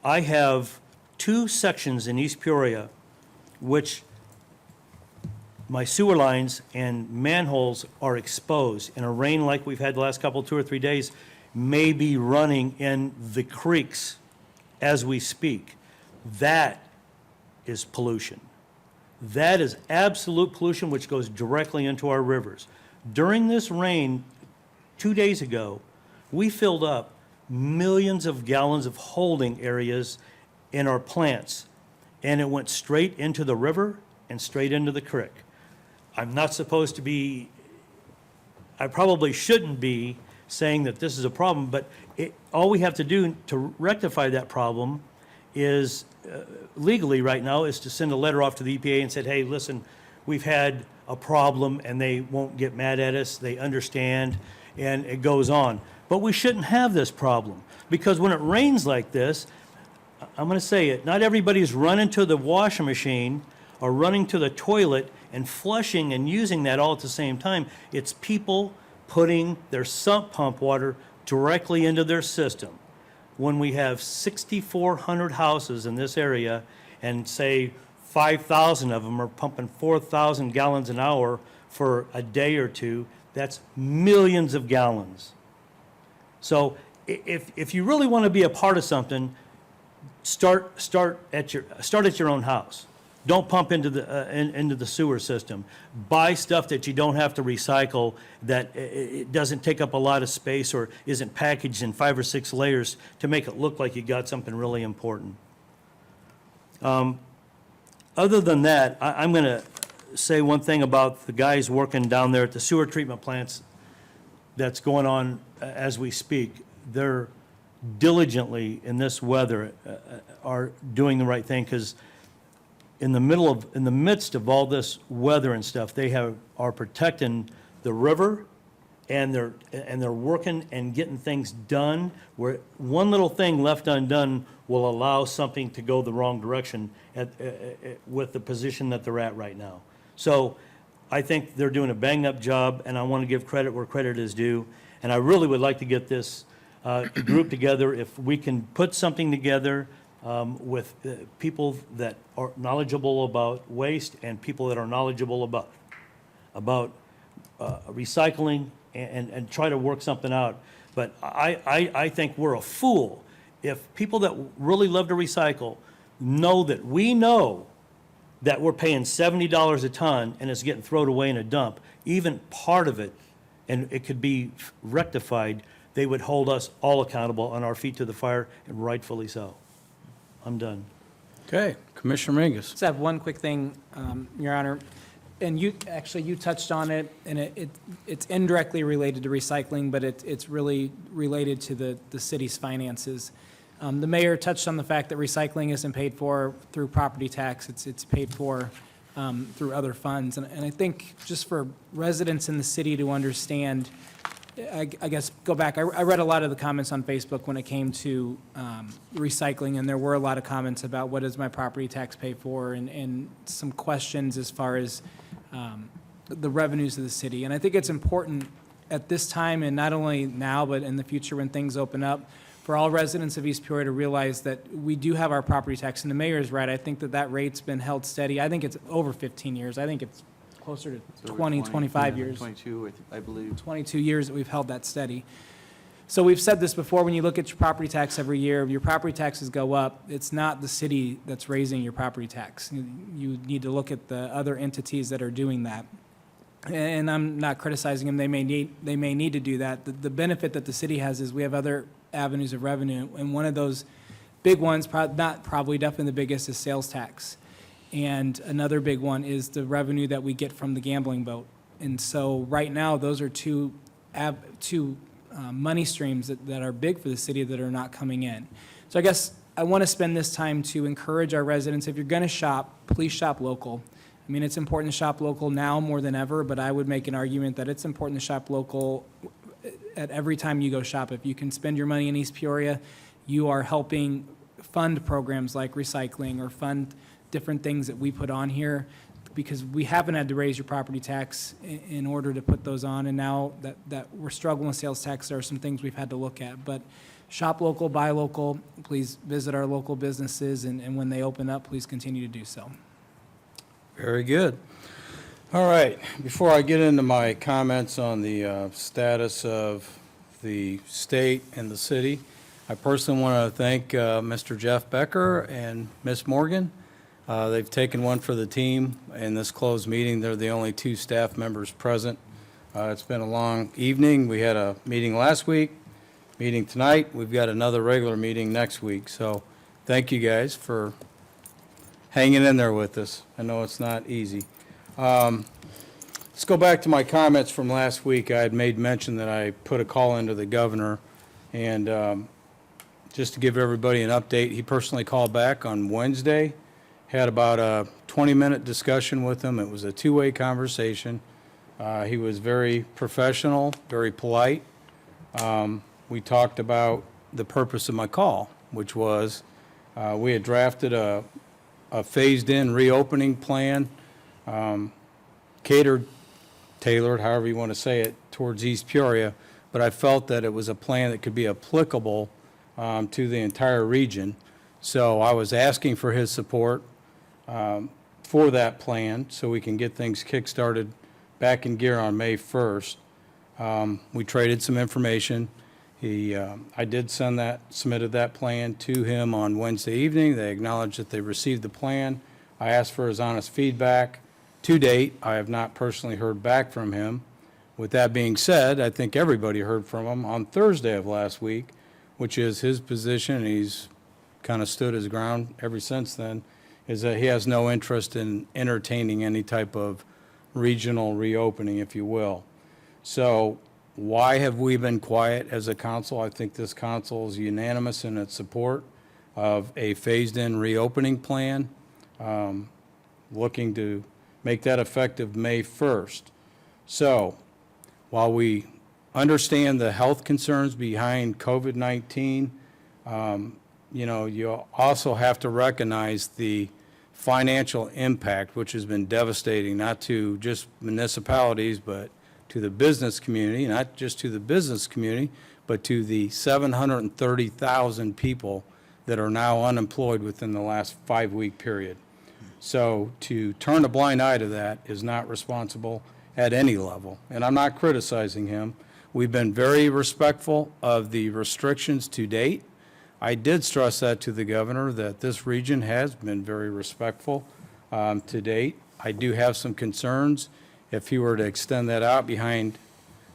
I have 2 sections in East Peoria which my sewer lines and manholes are exposed, and a rain like we've had the last couple, 2 or 3 days, may be running in the creeks as we speak. That is pollution. That is absolute pollution, which goes directly into our rivers. During this rain 2 days ago, we filled up millions of gallons of holding areas in our plants, and it went straight into the river and straight into the creek. I'm not supposed to be, I probably shouldn't be saying that this is a problem, but all we have to do to rectify that problem is, legally right now, is to send a letter off to the EPA and say, hey, listen, we've had a problem, and they won't get mad at us, they understand, and it goes on. But we shouldn't have this problem, because when it rains like this, I'm going to say it, not everybody's running to the washing machine or running to the toilet and flushing and using that all at the same time. It's people putting their sump pump water directly into their system. When we have 6,400 houses in this area, and say 5,000 of them are pumping 4,000 gallons an hour for a day or two, that's millions of gallons. So if you really want to be a part of something, start at your own house. Don't pump into the sewer system. Buy stuff that you don't have to recycle, that it doesn't take up a lot of space or isn't packaged in 5 or 6 layers to make it look like you got something really important. Other than that, I'm going to say one thing about the guys working down there at the sewer treatment plants that's going on as we speak. They're diligently, in this weather, are doing the right thing, because in the midst of all this weather and stuff, they are protecting the river, and they're working and getting things done where one little thing left undone will allow something to go the wrong direction with the position that they're at right now. So I think they're doing a bang-up job, and I want to give credit where credit is due. And I really would like to get this group together. If we can put something together with people that are knowledgeable about waste and people that are knowledgeable about recycling, and try to work something out. But I think we're a fool if people that really love to recycle know that we know that we're paying $70 a ton and it's getting thrown away in a dump, even part of it, and it could be rectified, they would hold us all accountable on our feet to the fire, and rightfully so. I'm done. Okay, Commissioner Mingus. Just have one quick thing, Your Honor. and you touched on it, and it's indirectly related to recycling, but it's really related to the city's finances. The mayor touched on the fact that recycling isn't paid for through property tax, it's paid for through other funds. And I think just for residents in the city to understand, I guess, go back, I read a lot of the comments on Facebook when it came to recycling, and there were a lot of comments about what does my property tax pay for, and some questions as far as the revenues of the city. And I think it's important at this time, and not only now, but in the future when things open up, for all residents of East Peoria to realize that we do have our property tax, and the mayor is right. I think that rate's been held steady. I think it's over 15 years. I think it's closer to It's over 20, 25 years. 22, I believe. 22 years that we've held that steady. So we've said this before, when you look at your property tax every year, if your property taxes go up, it's not the city that's raising your property tax. You need to look at the other entities that are doing that. And I'm not criticizing them, they may need to do that. The benefit that the city has is we have other avenues of revenue, and one of those big ones, definitely the biggest, is sales tax. And another big one is the revenue that we get from the gambling vote. And so right now, those are two money streams that are big for the city that are not coming in. So I guess I want to spend this time to encourage our residents, if you're going to shop, please shop local. I mean, it's important to shop local now more than ever, but I would make an argument that it's important to shop local at every time you go shop. If you can spend your money in East Peoria, you are helping fund programs like recycling or fund different things that we put on here, because we haven't had to raise your property tax in order to put those on, and now that we're struggling with sales tax, there are some things we've had to look at. But shop local, buy local, please visit our local businesses, and when they open up, please continue to do so. Very good. All right, before I get into my comments on the status of the state and the city, I personally want to thank Mr. Jeff Becker and Ms. Morgan. They've taken one for the team in this closed meeting. They're the only two staff members present. It's been a long evening. We had a meeting last week, meeting tonight. We've got another regular meeting next week. So thank you guys for hanging in there with us. I know it's not easy. Let's go back to my comments from last week. I had made mention that I put a call into the governor, and just to give everybody an update, he personally called back on Wednesday, had about a 20-minute discussion with him. It was a two-way conversation. He was very professional, very polite. We talked about the purpose of my call, which was we had drafted a phased-in reopening plan, catered, tailored, however you want to say it, towards East Peoria, but I felt that it was a plan that could be applicable to the entire region. So I was asking for his support for that plan so we can get things kick-started back in gear on May 1st. We traded some information. I did submitted that plan to him on Wednesday evening. They acknowledged that they received the plan. I asked for his honest feedback. To date, I have not personally heard back from him. With that being said, I think everybody heard from him on Thursday of last week, which is his position, and he's kind of stood his ground ever since then, is that he has no interest in entertaining any type of regional reopening, if you will. So why have we been quiet as a council? I think this council is unanimous in its support of a phased-in reopening plan, looking to make that effective May 1st. So while we understand the health concerns behind COVID-19, you also have to recognize the financial impact, which has been devastating, not to just municipalities, but to the business community, not just to the business community, but to the 730,000 people that are now unemployed within the last 5-week period. So to turn a blind eye to that is not responsible at any level. And I'm not criticizing him. We've been very respectful of the restrictions to date. I did stress that to the governor, that this region has been very respectful to date. I do have some concerns if he were to extend that out beyond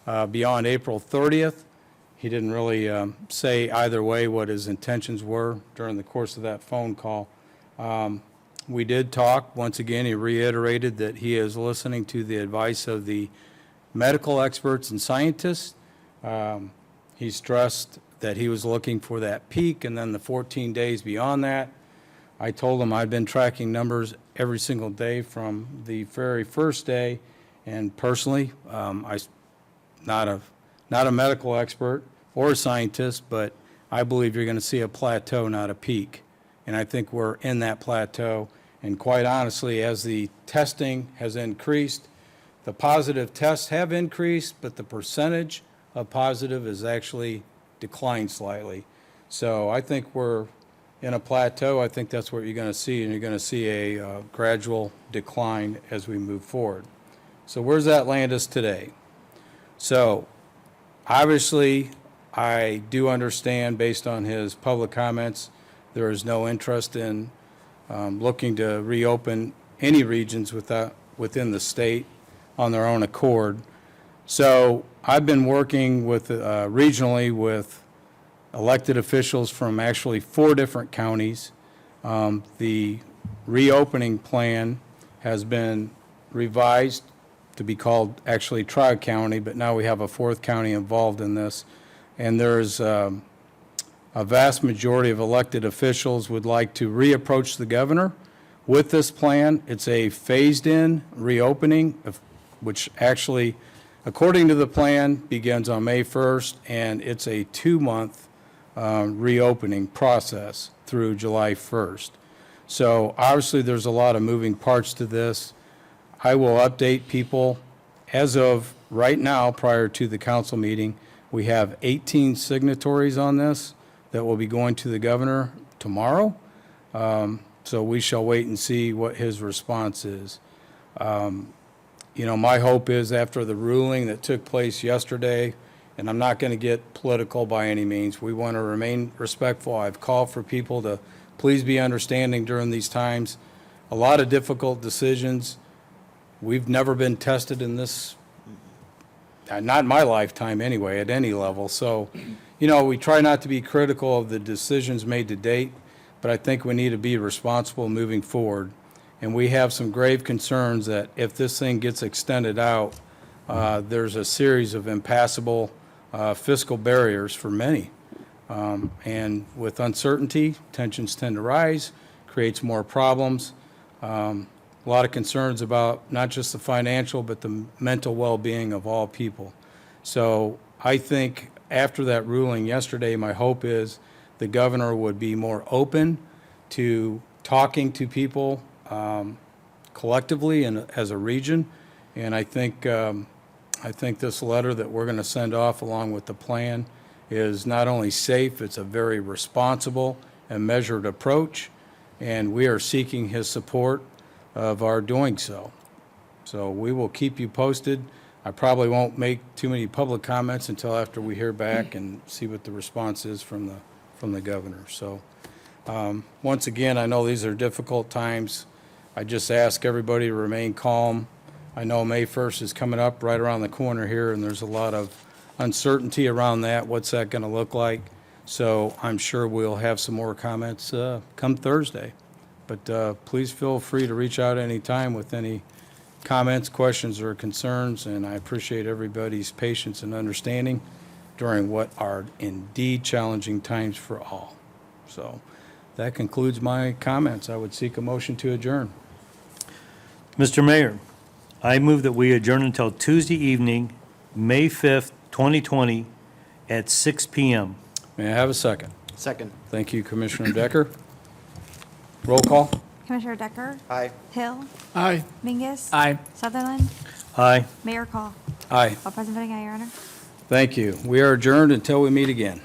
April 30th. He didn't really say either way what his intentions were during the course of that phone call. We did talk. Once again, he reiterated that he is listening to the advice of the medical experts and scientists. He stressed that he was looking for that peak and then the 14 days beyond that. I told him I'd been tracking numbers every single day from the very first day, and personally, not a medical expert or a scientist, but I believe you're going to see a plateau, not a peak. And I think we're in that plateau. And quite honestly, as the testing has increased, the positive tests have increased, but the percentage of positive has actually declined slightly. So I think we're in a plateau. I think that's what you're going to see, and you're going to see a gradual decline as we move forward. So where's that land us today? So obviously, I do understand, based on his public comments, there is no interest in looking to reopen any regions within the state on their own accord. So I've been working with regionally with elected officials from actually 4 different counties. The reopening plan has been revised to be called actually Tri-County, but now we have a 4th county involved in this. And there's a vast majority of elected officials would like to reapproach the governor with this plan. It's a phased-in reopening, which actually, according to the plan, begins on May 1st, and it's a 2-month reopening process through July 1st. So obviously, there's a lot of moving parts to this. I will update people. As of right now, prior to the council meeting, we have 18 signatories on this that will be going to the governor tomorrow. So we shall wait and see what his response is. My hope is, after the ruling that took place yesterday, and I'm not going to get political by any means, we want to remain respectful. I've called for people to please be understanding during these times. A lot of difficult decisions. We've never been tested in this, not in my lifetime anyway, at any level. So, we try not to be critical of the decisions made to date, but I think we need to be responsible moving forward. And we have some grave concerns that if this thing gets extended out, there's a series of impassable fiscal barriers for many. And with uncertainty, tensions tend to rise, creates more problems. A lot of concerns about not just the financial, but the mental well-being of all people. So I think after that ruling yesterday, my hope is the governor would be more open to talking to people collectively and as a region. And I think this letter that we're going to send off along with the plan is not only safe, it's a very responsible and measured approach, and we are seeking his support of our doing so. So we will keep you posted. I probably won't make too many public comments until after we hear back and see what the response is from the governor. So once again, I know these are difficult times. I just ask everybody to remain calm. I know May 1st is coming up right around the corner here, and there's a lot of uncertainty around that. What's that going to look like? So I'm sure we'll have some more comments come Thursday. But please feel free to reach out anytime with any comments, questions, or concerns, and I appreciate everybody's patience and understanding during what are indeed challenging times for all. So that concludes my comments. I would seek a motion to adjourn. Mr. Mayor, I move that we adjourn until Tuesday evening, May 5th, 2020, at 6 p.m. May I have a second? Second. Thank you, Commissioner Decker. Roll call. Commissioner Decker? Aye. Hill? Aye. Mingus? Aye. Sutherland? Aye. Mayor Call? Aye. All present voting aye, Your Honor. Thank you. We are adjourned until we meet again.